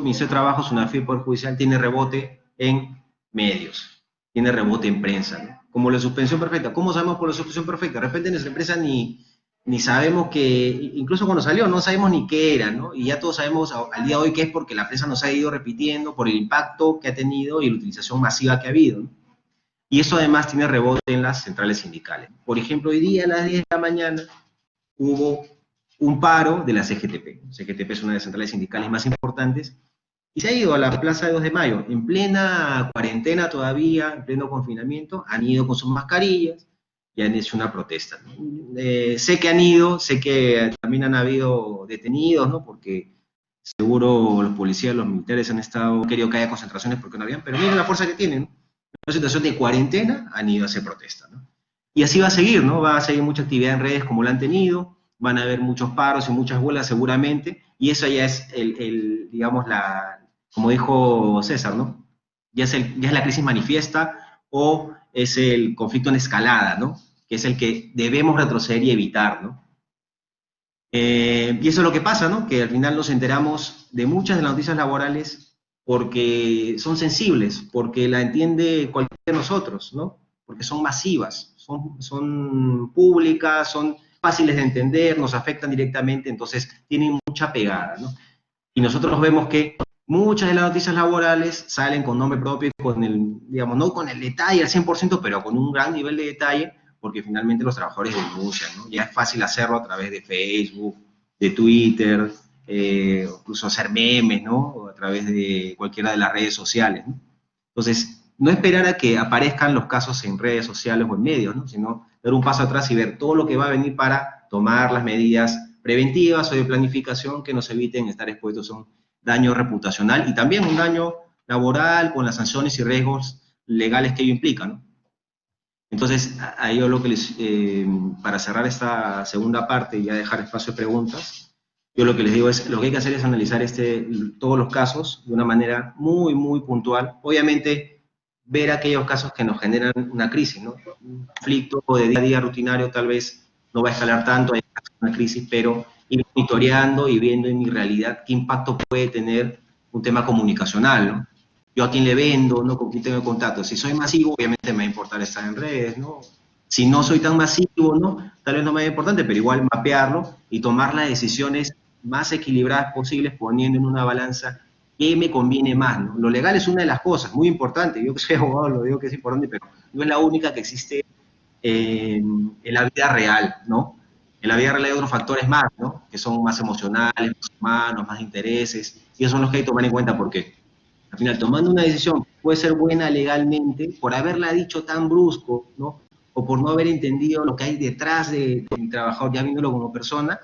Ministerio de Trabajo, SUNAFIL, Poder Judicial, tiene rebote en medios, tiene rebote en prensa, ¿no? como la suspensión perfecta. ¿Cómo sabemos por la suspensión perfecta? De repente en nuestra empresa ni sabemos que, incluso cuando salió, no sabemos ni qué era, ¿no? Y ya todos sabemos al día de hoy que es porque la empresa nos ha ido repitiendo por el impacto que ha tenido y la utilización masiva que ha habido, ¿no? Y eso además tiene rebote en las centrales sindicales. Por ejemplo, hoy día a las 10 de la mañana hubo un paro de la CGTP. CGTP es una de las centrales sindicales más importantes, y se ha ido a la Plaza de 2 de Mayo, en plena cuarentena todavía, en pleno confinamiento, han ido con sus mascarillas y han hecho una protesta, ¿no? Sé que han ido, sé que también han habido detenidos, ¿no? Porque seguro los policías, los militares han querido que haya concentraciones porque no habían, pero miren la fuerza que tienen, ¿no? En una situación de cuarentena han ido a hacer protesta, ¿no? Y así va a seguir, ¿no? Va a seguir mucha actividad en redes como la han tenido, van a haber muchos paros y muchas huelgas seguramente, y eso ya es digamos, como dijo César, ¿no? Ya es la crisis manifiesta o es el conflicto en escalada, ¿no? Que es el que debemos retroceder y evitar, ¿no? Y eso es lo que pasa, ¿no? Que al final nos enteramos de muchas de las noticias laborales porque son sensibles, porque la entiende cualquiera de nosotros, ¿no? Porque son masivas, son públicas, son fáciles de entender, nos afectan directamente, entonces tienen mucha pegada, ¿no? Y nosotros vemos que muchas de las noticias laborales salen con nombre propio, con digamos, no con el detalle al 100%, pero con un gran nivel de detalle, porque finalmente los trabajadores denuncian, ¿no? Ya es fácil hacerlo a través de Facebook, de Twitter, incluso hacer memes, ¿no? O a través de cualquiera de las redes sociales, ¿no? Entonces, no esperar a que aparezcan los casos en redes sociales o en medios, ¿no? Sino dar un paso atrás y ver todo lo que va a venir para tomar las medidas preventivas o de planificación que nos eviten estar expuestos a un daño reputacional y también un daño laboral con las sanciones y riesgos legales que ello implica, ¿no? Entonces, ahí yo lo que para cerrar esta segunda parte y ya dejar espacio de preguntas, yo lo que les digo es, lo que hay que hacer es analizar todos los casos de una manera muy, muy puntual. Obviamente, ver aquellos casos que nos generan una crisis, ¿no? Un conflicto de día a día rutinario tal vez no va a escalar tanto, hay una crisis, pero ir monitoreando y viendo en mi realidad qué impacto puede tener un tema comunicacional, ¿no? Yo a quién le vendo, ¿no? Con quién tengo contacto. Si soy masivo, obviamente me va a importar estar en redes, ¿no? Si no soy tan masivo, ¿no? Tal vez no me va a importante, pero igual mapearlo y tomar las decisiones más equilibradas posibles, poniendo en una balanza qué me conviene más, ¿no? Lo legal es una de las cosas, muy importante. Yo que soy abogado lo digo que es importante, pero no es la única que existe en la vida real, ¿no? En la vida real hay otros factores más, ¿no? Que son más emocionales, más humanos, más intereses, y esos son los que hay que tomar en cuenta porque al final, tomando una decisión puede ser buena legalmente por haberla dicho tan brusco, ¿no? O por no haber entendido lo que hay detrás de mi trabajador, ya viéndolo como persona,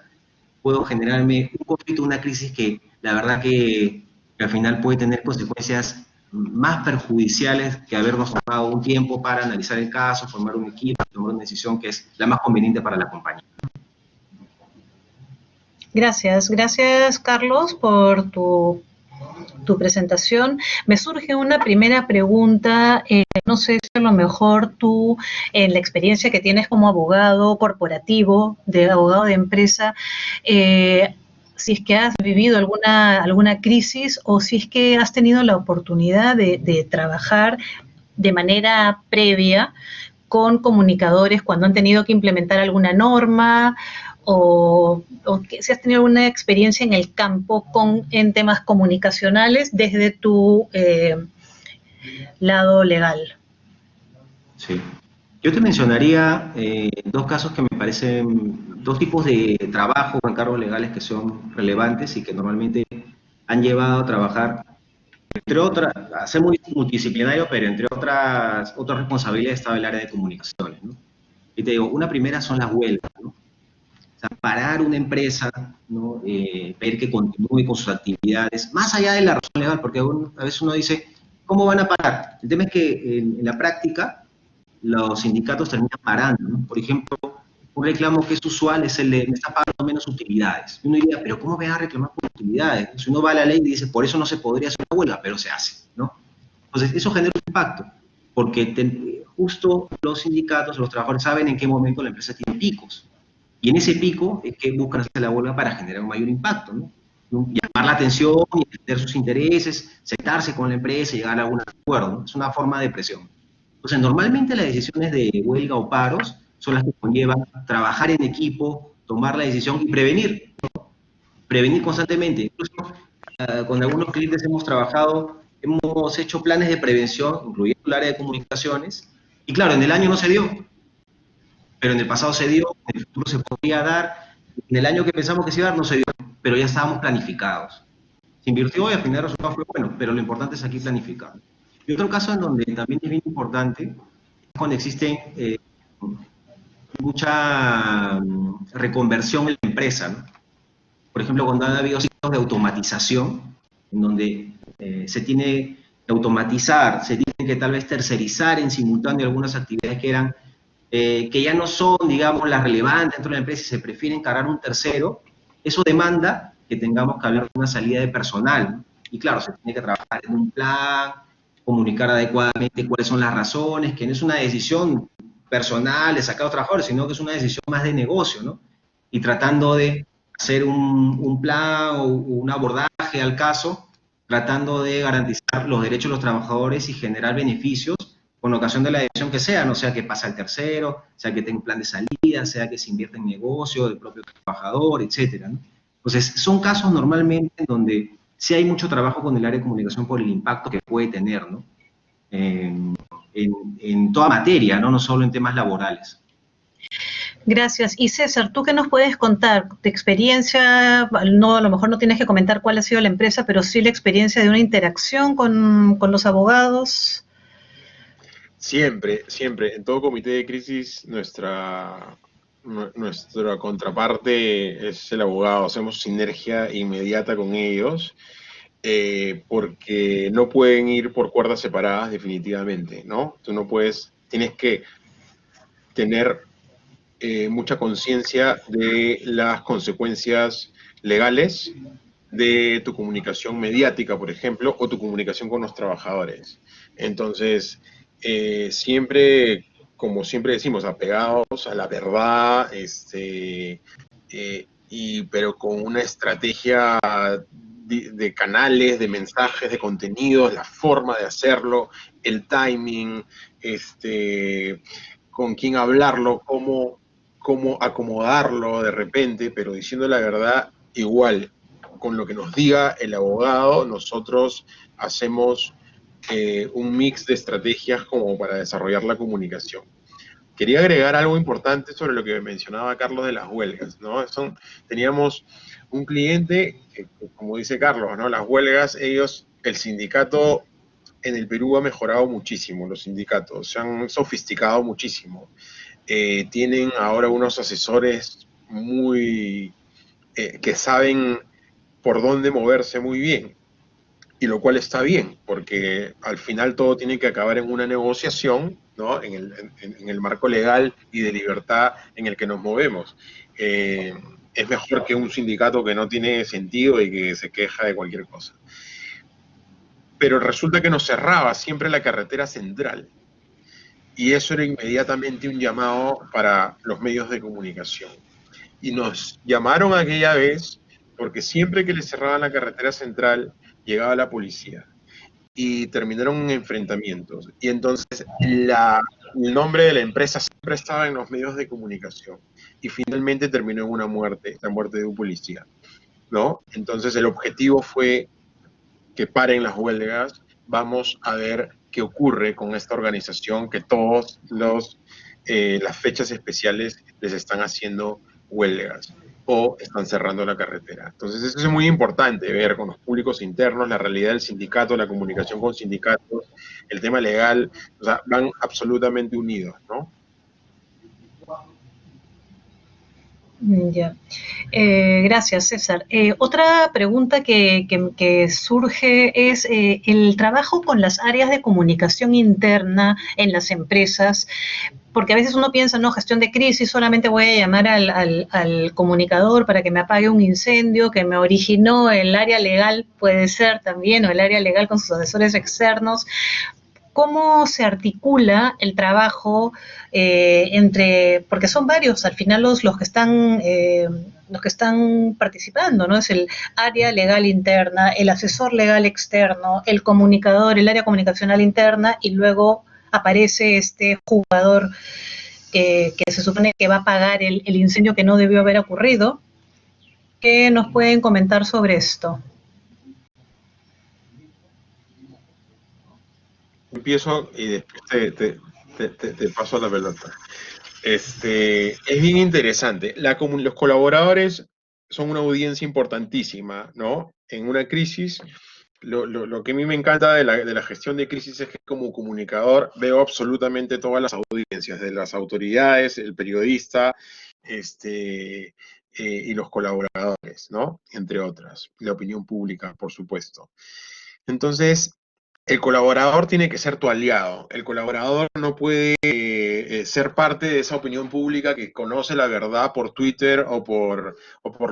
puedo generarme un conflicto, una crisis que la verdad que al final puede tener consecuencias más perjudiciales que habernos tomado un tiempo para analizar el caso, formar un equipo, tomar una decisión que es la más conveniente para la compañía. Gracias Carlos por tu presentación. Me surge una primera pregunta, no sé si a lo mejor tú, en la experiencia que tienes como abogado corporativo, de abogado de empresa, si es que has vivido alguna crisis o si es que has tenido la oportunidad de trabajar de manera previa con comunicadores cuando han tenido que implementar alguna norma o que si has tenido alguna experiencia en el campo en temas comunicacionales desde tu lado legal. Sí. Yo te mencionaría dos casos que me parecen, dos tipos de trabajo o encargos legales que son relevantes y que normalmente han llevado a trabajar, entre otras, a ser muy multidisciplinario, pero entre otras responsabilidades estaba el área de comunicaciones, ¿no? Y te digo, una primera son las huelgas, ¿no? O sea, parar una empresa, ¿no? Ver que continúe con sus actividades, más allá de la razón legal, porque a veces uno dice, ¿cómo van a parar? El tema es que en la práctica los sindicatos terminan parando, ¿no? Por ejemplo, un reclamo que es usual es el de me está pagando menos utilidades. Y uno diría, pero ¿cómo me van a reclamar por utilidades? Si uno va a la ley y dice, por eso no se podría hacer una huelga, pero se hace, ¿no? Entonces, eso genera un impacto, porque justo los sindicatos, los trabajadores saben en qué momento la empresa tiene picos. Y en ese pico es que buscan hacer la huelga para generar un mayor impacto, ¿no? Llamar la atención y entender sus intereses, sentarse con la empresa y llegar a algún acuerdo, ¿no? Es una forma de presión. Entonces, normalmente las decisiones de huelga o paros son las que conllevan trabajar en equipo, tomar la decisión y prevenir, prevenir constantemente. Incluso con algunos clientes hemos trabajado, hemos hecho planes de prevención, incluyendo el área de comunicaciones, y claro, en el año no se dio, pero en el pasado se dio, en el futuro se podría dar, en el año que pensamos que se iba a dar no se dio, pero ya estábamos planificados. Se invirtió y al final el resultado fue bueno, pero lo importante es aquí planificar. Y otro caso en donde también es bien importante es cuando existe mucha reconversión en la empresa, ¿no? Por ejemplo, cuando han habido ciclos de automatización, en donde se tiene que automatizar, se tiene que tal vez tercerizar en simultáneo algunas actividades que eran que ya no son, digamos, las relevantes dentro de la empresa y se prefiere encargar un tercero, eso demanda que tengamos que hablar de una salida de personal, ¿no? Y claro, se tiene que trabajar en un plan, comunicar adecuadamente cuáles son las razones, que no es una decisión personal de sacar a los trabajadores, sino que es una decisión más de negocio, ¿no? Y tratando de hacer un plan o un abordaje al caso, tratando de garantizar los derechos de los trabajadores y generar beneficios con ocasión de la decisión que sea, no sea que pasa al tercero, sea que tenga un plan de salida, sea que se invierta en negocio del propio trabajador, etcétera, ¿no? Entonces, son casos normalmente en donde sí hay mucho trabajo con el área de comunicación por el impacto que puede tener, ¿no? En toda materia, ¿no? No solo en temas laborales. Gracias. Y César, ¿tú qué nos puedes contar? ¿Tu experiencia? No, a lo mejor no tienes que comentar cuál ha sido la empresa, pero sí la experiencia de una interacción con los abogados. Siempre, siempre. En todo comité de crisis, nuestra contraparte es el abogado. Hacemos sinergia inmediata con ellos, porque no pueden ir por cuerdas separadas definitivamente, ¿no? Tú no puedes, tienes que tener mucha conciencia de las consecuencias legales de tu comunicación mediática, por ejemplo, o tu comunicación con los trabajadores. Entonces, siempre, como siempre decimos, apegados a la verdad, pero con una estrategia de canales, de mensajes, de contenidos, la forma de hacerlo, el timing, con quién hablarlo, cómo acomodarlo de repente, pero diciendo la verdad igual. Con lo que nos diga el abogado, nosotros hacemos un mix de estrategias como para desarrollar la comunicación. Quería agregar algo importante sobre lo que mencionaba Carlos de las huelgas, ¿no? Teníamos un cliente, que, como dice Carlos, ¿no? Las huelgas, el sindicato en el Perú ha mejorado muchísimo, los sindicatos se han sofisticado muchísimo. Tienen ahora unos asesores que saben por dónde moverse muy bien, y lo cual está bien, porque al final todo tiene que acabar en una negociación, ¿no? En el marco legal y de libertad en el que nos movemos. Es mejor que un sindicato que no tiene sentido y que se queja de cualquier cosa. Pero resulta que nos cerraba siempre la carretera central, y eso era inmediatamente un llamado para los medios de comunicación. Y nos llamaron aquella vez porque siempre que le cerraban la carretera central llegaba la policía y terminaron en enfrentamientos. Y entonces el nombre de la empresa siempre estaba en los medios de comunicación y finalmente terminó en una muerte, la muerte de un policía, ¿no? Entonces el objetivo fue que paren las huelgas, vamos a ver qué ocurre con esta organización que todos las fechas especiales les están haciendo huelgas o están cerrando la carretera. Entonces eso es muy importante, ver con los públicos internos la realidad del sindicato, la comunicación con sindicatos, el tema legal, o sea, van absolutamente unidos, ¿no? Ya. Gracias, César. Otra pregunta que surge es el trabajo con las áreas de comunicación interna en las empresas, porque a veces uno piensa, no, gestión de crisis, solamente voy a llamar al comunicador para que me apague un incendio que me originó el área legal, puede ser también, o el área legal con sus asesores externos. ¿Cómo se articula el trabajo porque son varios al final los que están participando, ¿no? Es el área legal interna, el asesor legal externo, el comunicador, el área comunicacional interna y luego aparece este jugador que se supone que va a apagar el incendio que no debió haber ocurrido. ¿Qué nos pueden comentar sobre esto? Empiezo y después te paso la pelota. Es bien interesante. Los colaboradores son una audiencia importantísima, ¿no? En una crisis, lo que a mí me encanta de la gestión de crisis es que como comunicador veo absolutamente todas las audiencias, de las autoridades, el periodista, y los colaboradores, ¿no? Entre otras. La opinión pública, por supuesto. Entonces, el colaborador tiene que ser tu aliado. El colaborador no puede ser parte de esa opinión pública que conoce la verdad por Twitter o por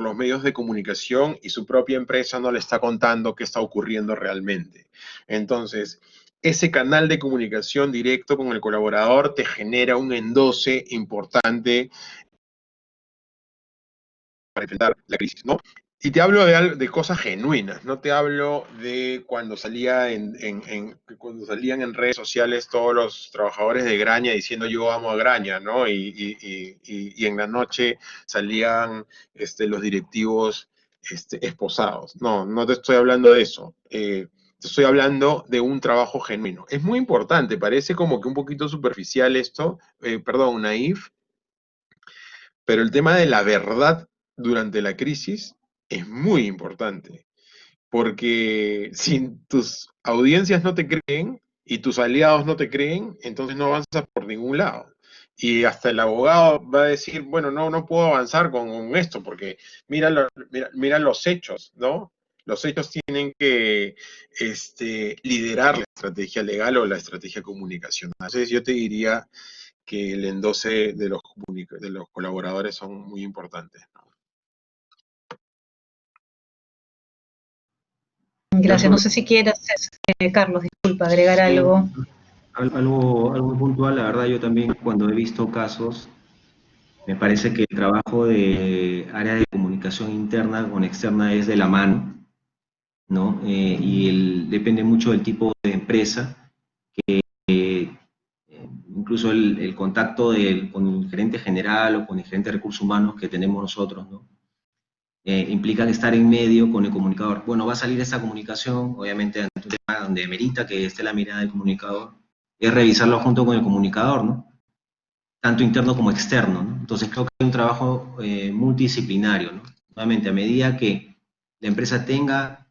los medios de comunicación y su propia empresa no le está contando qué está ocurriendo realmente. Entonces, ese canal de comunicación directo con el colaborador te genera un endoce importante para enfrentar la crisis, ¿no? Y te hablo de cosas genuinas, no te hablo de cuando cuando salían en redes sociales todos los trabajadores de Graña diciendo yo amo a Graña, ¿no? Y en la noche salían los directivos esposados. No, no te estoy hablando de eso. Te estoy hablando de un trabajo genuino. Es muy importante, parece como que un poquito superficial esto, perdón, naif, pero el tema de la verdad durante la crisis es muy importante, porque si tus audiencias no te creen y tus aliados no te creen, entonces no avanzas por ningún lado. Y hasta el abogado va a decir, bueno, no puedo avanzar con esto, porque mira los hechos, ¿no? Los hechos tienen que liderar la estrategia legal o la estrategia comunicacional. Entonces yo te diría que el endoce de los colaboradores son muy importantes, ¿no? Gracias. Sobre, No sé si quieras, Carlos, disculpa, agregar sí, algo. algo muy puntual, la verdad yo también cuando he visto casos, me parece que el trabajo de área de comunicación interna con externa es de la mano, ¿no? Depende mucho del tipo de empresa, incluso el contacto con el gerente general o con el gerente de recursos humanos que tenemos nosotros, ¿no? Implican estar en medio con el comunicador. Bueno, va a salir esta comunicación, obviamente, ante un tema donde merita que esté la mirada del comunicador, es revisarlo junto con el comunicador, ¿no? Tanto interno como externo, ¿no? Entonces creo que hay un trabajo multidisciplinario, ¿no? Nuevamente, a medida que la empresa tenga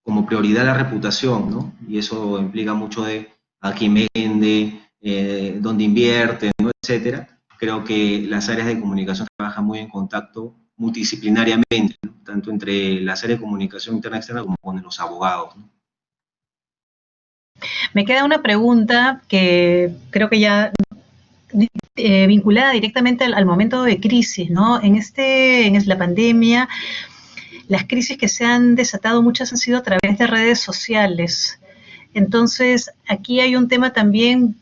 como prioridad la reputación, ¿no? Y eso implica mucho de a quién vende, dónde invierte, ¿no? Etcétera. Creo que las áreas de comunicación trabajan muy en contacto multidisciplinariamente, ¿no? Tanto entre las áreas de comunicación interna y externa como con los abogados, ¿no? Me queda una pregunta que creo que ya vinculada directamente al momento de crisis, ¿no? En la pandemia, las crisis que se han desatado, muchas han sido a través de redes sociales. Entonces, aquí hay un tema también,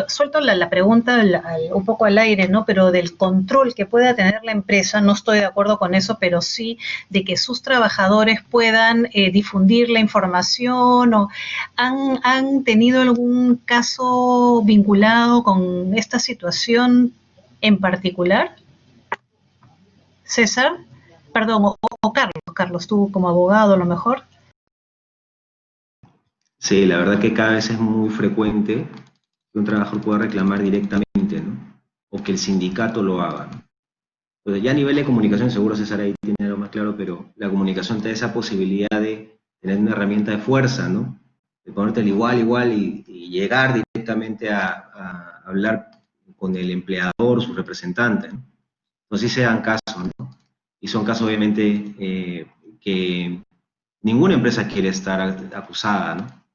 suelto la pregunta un poco al aire, ¿no? Pero del control que pueda tener la empresa, no estoy de acuerdo con eso, pero sí de que sus trabajadores puedan difundir la información o han tenido algún caso vinculado con esta situación en particular. César, perdón, o Carlos, tú como abogado a lo mejor. Sí, la verdad que cada vez es muy frecuente que un trabajador pueda reclamar directamente, ¿no? O que el sindicato lo haga, ¿no? Entonces, ya a nivel de comunicación, seguro César ahí tiene algo más claro, pero la comunicación te da esa posibilidad de tener una herramienta de fuerza, ¿no? De ponerte al igual y llegar directamente a hablar con el empleador, su representante, ¿no? Entonces sí se dan casos, ¿no? Y son casos obviamente que ninguna empresa quiere estar acusada, ¿no?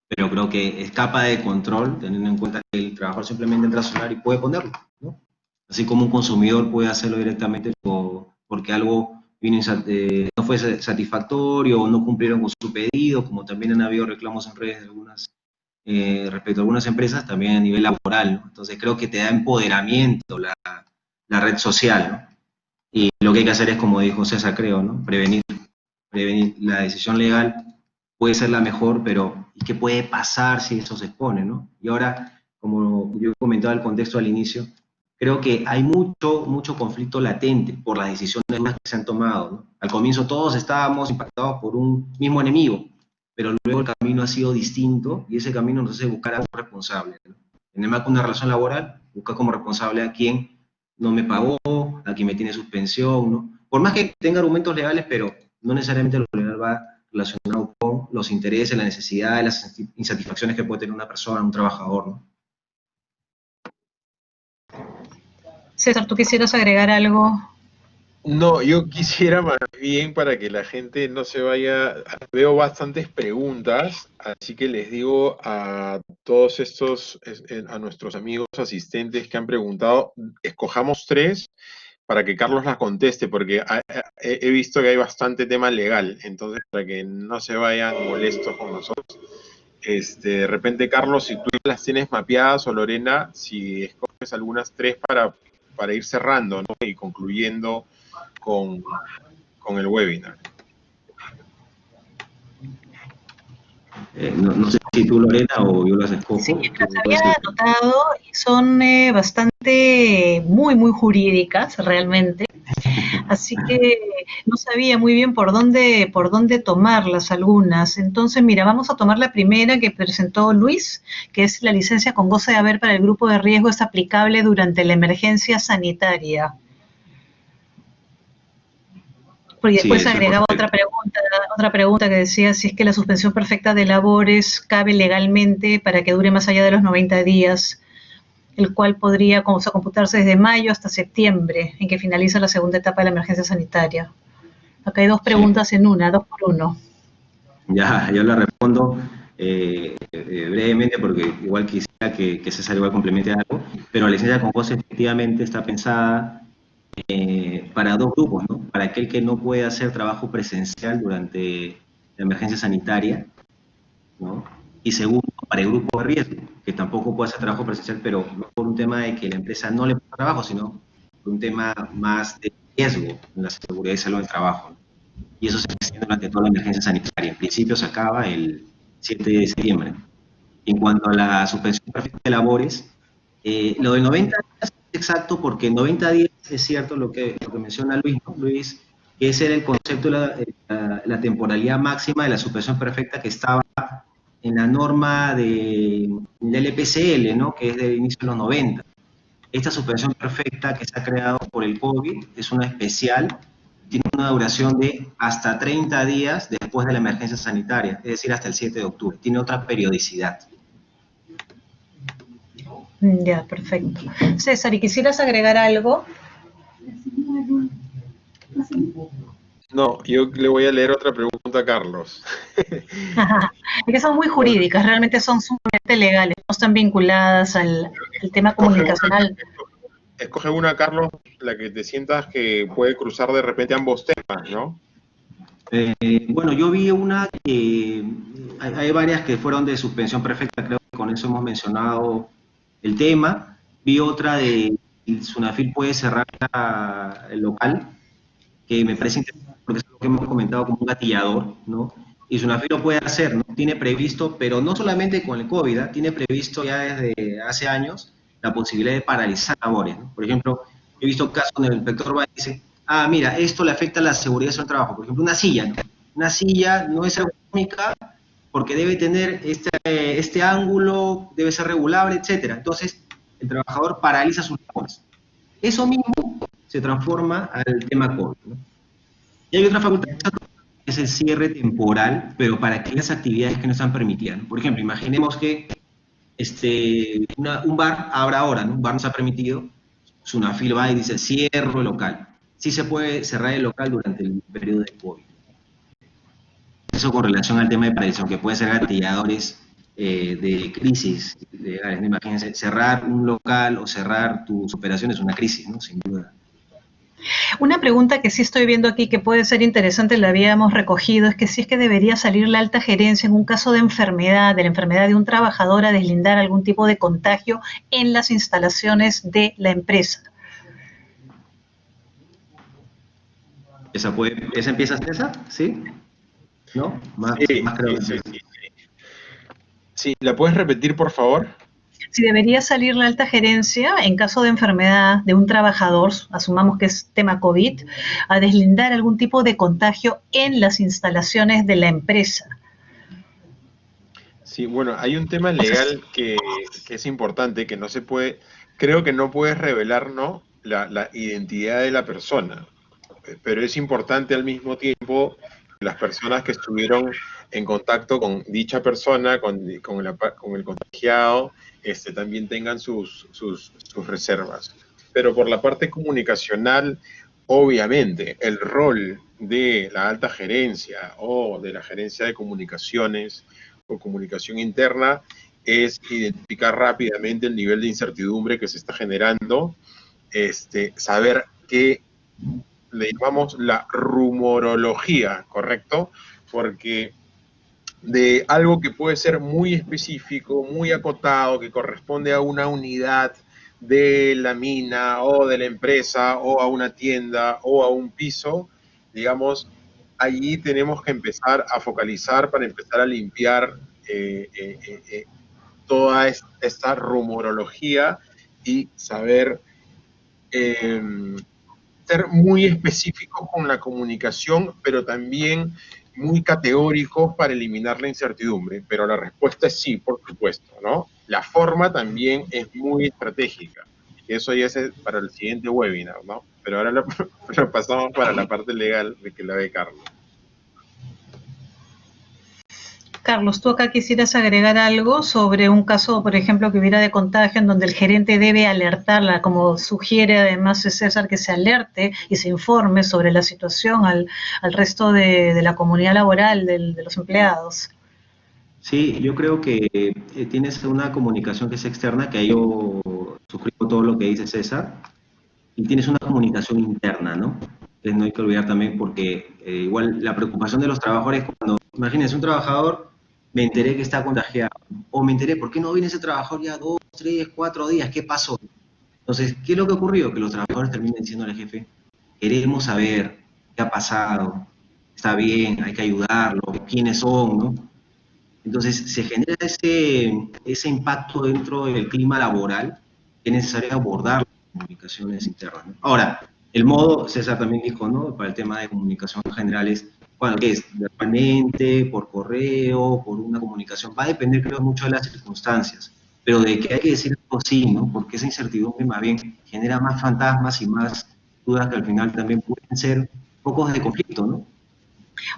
Pero creo que escapa de control, teniendo en cuenta que el trabajador simplemente entra a sonar y puede ponerlo, ¿no? Así como un consumidor puede hacerlo directamente porque algo no fue satisfactorio o no cumplieron con su pedido, como también han habido reclamos en redes de respecto a algunas empresas, también a nivel laboral, ¿no? Entonces creo que te da empoderamiento la red social, ¿no? Y lo que hay que hacer es, como dijo César, creo, ¿no? Prevenir la decisión legal puede ser la mejor, pero ¿y qué puede pasar si eso se expone, ¿no? Y ahora, como yo comentaba el contexto al inicio, creo que hay mucho conflicto latente por las decisiones que se han tomado, ¿no? Al comienzo todos estábamos impactados por un mismo enemigo, pero luego el camino ha sido distinto y ese camino nos hace buscar a un responsable, ¿no? En el marco de una relación laboral, buscar como responsable a quien no me pagó, a quien me tiene suspensión, ¿no? Por más que tenga argumentos legales, pero no necesariamente lo legal va relacionado con los intereses, las necesidades, las insatisfacciones que puede tener una persona, un trabajador, ¿no? César, ¿tú quisieras agregar algo? No, yo quisiera más bien para que la gente no se vaya, veo bastantes preguntas, así que les digo a todos estos, a nuestros amigos asistentes que han preguntado, escojamos 3 para que Carlos las conteste, porque he visto que hay bastante tema legal, entonces para que no se vayan molestos con nosotros. De repente, Carlos, si tú las tienes mapeadas, o Lorena, si escoges algunas 3 para ir cerrando, ¿no? Y concluyendo con el webinar. No sé si tú, Lorena, o yo las escojo. Sí, las había anotado y son bastante, muy jurídicas realmente. Así que no sabía muy bien por dónde tomarlas algunas. Entonces, mira, vamos a tomar la primera que presentó Luis, que es la licencia con goce de haber para el grupo de riesgo es aplicable durante la emergencia sanitaria. Porque Sí, después eso es agregaba correcto. otra pregunta que decía si es que la suspensión perfecta de labores cabe legalmente para que dure más allá de los 90 días, el cual podría computarse desde mayo hasta septiembre, en que finaliza la segunda etapa de la emergencia sanitaria. Acá hay 2 Sí. preguntas en una, 2 por 1. Ya, yo la respondo brevemente porque igual quisiera que César igual complemente algo, pero la licencia con goce efectivamente está pensada para 2 grupos, ¿no? Para aquel que no puede hacer trabajo presencial durante la emergencia sanitaria, ¿no? Y segundo, para el grupo de riesgo, que tampoco puede hacer trabajo presencial, pero no por un tema de que la empresa no le paga trabajo, sino por un tema más de riesgo en la seguridad y salud del trabajo, ¿no? Y eso se extiende durante toda la emergencia sanitaria. En principio se acaba el 7 de septiembre. En cuanto a la suspensión perfecta de labores, lo de 90 días es exacto porque 90 días es cierto lo que menciona Luis, ¿no? Luis, que ese era el concepto de la temporalidad máxima de la suspensión perfecta que estaba en la norma del LPCL, ¿no? Que es del inicio de los 90. Esta suspensión perfecta que se ha creado por el COVID es una especial, tiene una duración de hasta 30 días después de la emergencia sanitaria, es decir, hasta el 7 de octubre. Tiene otra periodicidad. Ya, perfecto. César, ¿y quisieras agregar algo? No, yo le voy a leer otra pregunta a Carlos. Es que son muy jurídicas, realmente son sumamente legales, no están vinculadas al tema comunicacional. Escoge una, Carlos, la que te sientas que puede cruzar de repente ambos temas, ¿no? Bueno, yo vi una que hay varias que fueron de suspensión perfecta, creo que con eso hemos mencionado el tema. Vi otra de el Sunafil puede cerrar el local, que me parece interesante porque es lo que hemos comentado como un gatillador, ¿no? Y Sunafil lo puede hacer, ¿no? Tiene previsto, pero no solamente con el COVID, ¿eh? Tiene previsto ya desde hace años la posibilidad de paralizar labores, ¿no? Por ejemplo, he visto casos donde el inspector va y dice, ah, mira, esto le afecta a la seguridad del trabajo. Por ejemplo, una silla, ¿no? Una silla no es ergonómica porque debe tener este ángulo, debe ser regulable, etcétera. Entonces, el trabajador paraliza sus labores. Eso mismo se transforma al tema COVID, ¿no? Y hay otra facultad que es el cierre temporal, pero para aquellas actividades que no están permitidas, ¿no? Por ejemplo, imaginemos que un bar abra ahora, ¿no? Un bar no está permitido, Sunafil va y dice, cierro el local. Sí se puede cerrar el local durante el periodo de COVID. Eso con relación al tema de paralización, que puede ser gatilladores de crisis legales, ¿no? Imagínense, cerrar un local o cerrar tus operaciones es una crisis, ¿no? Sin duda. Una pregunta que sí estoy viendo aquí que puede ser interesante, la habíamos recogido, es que si es que debería salir la alta gerencia en un caso de enfermedad, de la enfermedad de un trabajador, a deslindar algún tipo de contagio en las instalaciones de la empresa. ¿Esa empieza César? ¿Sí? ¿no? Sí, Más creo sí, que... sí, sí. Sí, ¿la puedes repetir, por favor? Si debería salir la alta gerencia en caso de enfermedad de un trabajador, asumamos que es tema COVID, a deslindar algún tipo de contagio en las instalaciones de la empresa. Sí, bueno, hay un tema O sea, legal que es importante, que no se puede, creo que no puedes revelar, ¿no? La identidad de la persona, pero es importante al mismo tiempo que las personas que estuvieron en contacto con dicha persona, con el contagiado, también tengan sus reservas. Pero por la parte comunicacional, obviamente, el rol de la alta gerencia o de la gerencia de comunicaciones o comunicación interna es identificar rápidamente el nivel de incertidumbre que se está generando, saber qué le llamamos la rumorología, ¿correcto? Porque de algo que puede ser muy específico, muy acotado, que corresponde a una unidad de la mina o de la empresa o a una tienda o a un piso, digamos, allí tenemos que empezar a focalizar para empezar a limpiar toda esta rumorología y saber ser muy específicos con la comunicación, pero también muy categóricos para eliminar la incertidumbre. Pero la respuesta es sí, por supuesto, ¿no? La forma también es muy estratégica. Eso ya es para el siguiente webinar, ¿no? Pero ahora lo pasamos para la parte legal de que la ve Carlos. Carlos, tú acá quisieras agregar algo sobre un caso, por ejemplo, que hubiera de contagio en donde el gerente debe alertarla, como sugiere además César, que se alerte y se informe sobre la situación al resto de la comunidad laboral, de los empleados. Sí, yo creo que tienes una comunicación que es externa, que ahí yo suscribo todo lo que dice César, y tienes una comunicación interna, ¿no? Entonces no hay que olvidar también porque igual la preocupación de los trabajadores cuando, imagínense, un trabajador, me enteré que está contagiado, o me enteré, ¿por qué no viene ese trabajador ya 2, 3, 4 días? ¿Qué pasó? Entonces, ¿qué es lo que ocurrió? Que los trabajadores terminan diciendo al jefe, queremos saber qué ha pasado, está bien, hay que ayudarlo, quiénes son, ¿no? Entonces, se genera ese impacto dentro del clima laboral que es necesario abordar las comunicaciones internas, ¿no? Ahora, el modo, César también dijo, ¿no? Para el tema de comunicación general es, bueno, ¿qué es? Verbalmente, por correo, por una comunicación. Va a depender, creo, mucho de las circunstancias, pero de que hay que decir algo sí, ¿no? Porque esa incertidumbre más bien genera más fantasmas y más dudas que al final también pueden ser focos de conflicto, ¿no?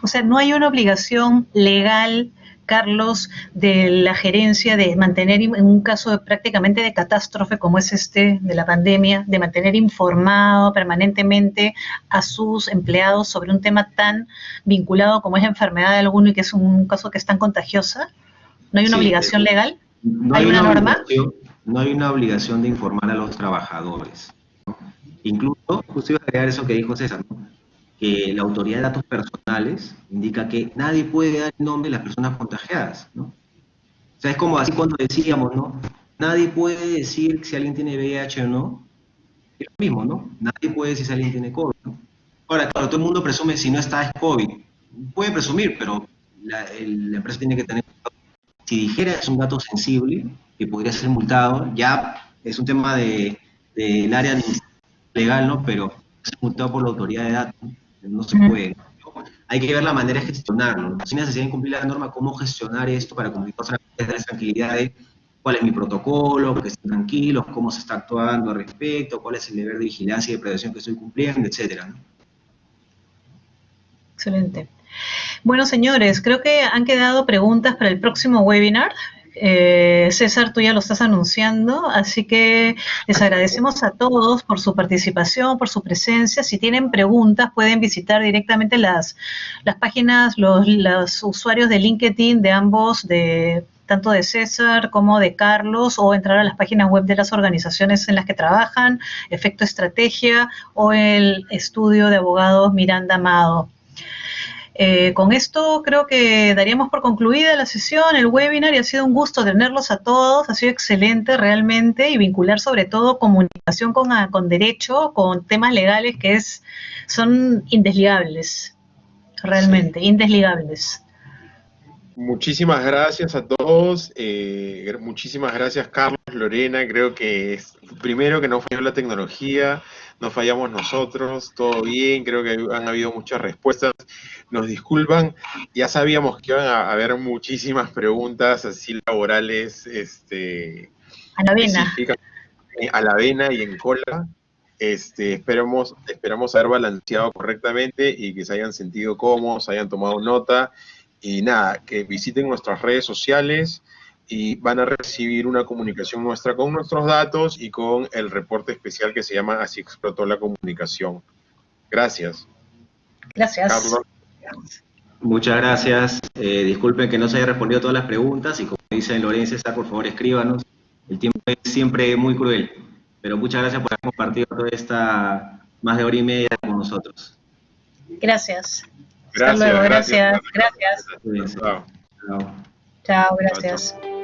O sea, no hay una obligación legal, Carlos, de la gerencia de mantener, en un caso prácticamente de catástrofe como es este de la pandemia, de mantener informado permanentemente a sus empleados sobre un tema tan vinculado como es la enfermedad de alguno y que es un caso que es tan contagiosa. ¿No hay una Sí, obligación legal? no ¿Hay hay una una norma? obligación, no hay una obligación de informar a los trabajadores. Incluso, justo iba a agregar eso que dijo César, ¿no? Que la autoridad de datos personales indica que nadie puede dar el nombre de las personas contagiadas, ¿no? O sea, es como así cuando decíamos, ¿no? Nadie puede decir si alguien tiene VIH o no. Es lo mismo, ¿no? Nadie puede decir si alguien tiene COVID, ¿no? Ahora, claro, todo el mundo presume si no está es COVID. Puede presumir, pero la empresa tiene que tener, si dijera es un dato sensible que podría ser multado, ya es un tema del área legal, ¿no? Pero es multado por la autoridad de datos, no se puede. Hay que ver la manera de gestionarlo. Sin necesidad de cumplir la norma, cómo gestionar esto para comunicar, darles tranquilidad de cuál es mi protocolo, que estén tranquilos, cómo se está actuando al respecto, cuál es el deber de vigilancia y de prevención que estoy cumpliendo, etcétera, ¿no? Excelente. Bueno, señores, creo que han quedado preguntas para el próximo webinar. César, tú ya lo estás anunciando, así que les agradecemos a todos por su participación, por su presencia. Si tienen preguntas, pueden visitar directamente las páginas, los usuarios de LinkedIn de ambos, tanto de César como de Carlos, o entrar a las páginas web de las organizaciones en las que trabajan, Efecto Estrategia o el estudio de abogados Miranda Amado. Con esto creo que daríamos por concluida la sesión, el webinar, y ha sido un gusto tenerlos a todos, ha sido excelente realmente, y vincular sobre todo comunicación con derecho, con temas legales son indesligables, realmente, sí, indesligables. Muchísimas gracias a todos. Muchísimas gracias, Carlos, Lorena. Creo que es primero que no falló la tecnología, no fallamos nosotros, todo bien. Creo que han habido muchas respuestas. Nos disculpan, ya sabíamos que iban a haber muchísimas preguntas así laborales, A la vena. específicas, a la vena y en cola. Esperamos haber balanceado correctamente y que se hayan sentido cómodos, hayan tomado nota. Y nada, que visiten nuestras redes sociales y van a recibir una comunicación nuestra con nuestros datos y con el reporte especial que se llama Así explotó la comunicación. Gracias. Gracias. Carlos. Muchas gracias. Disculpen que no se haya respondido todas las preguntas y como dice Lorenzo César, por favor escríbanos. El tiempo es siempre muy cruel, pero muchas gracias por haber compartido toda esta más de hora y media con nosotros. Gracias. Gracias, Hasta luego, gracias. gracias. Cuídense. Chao. Chao. Chao, gracias.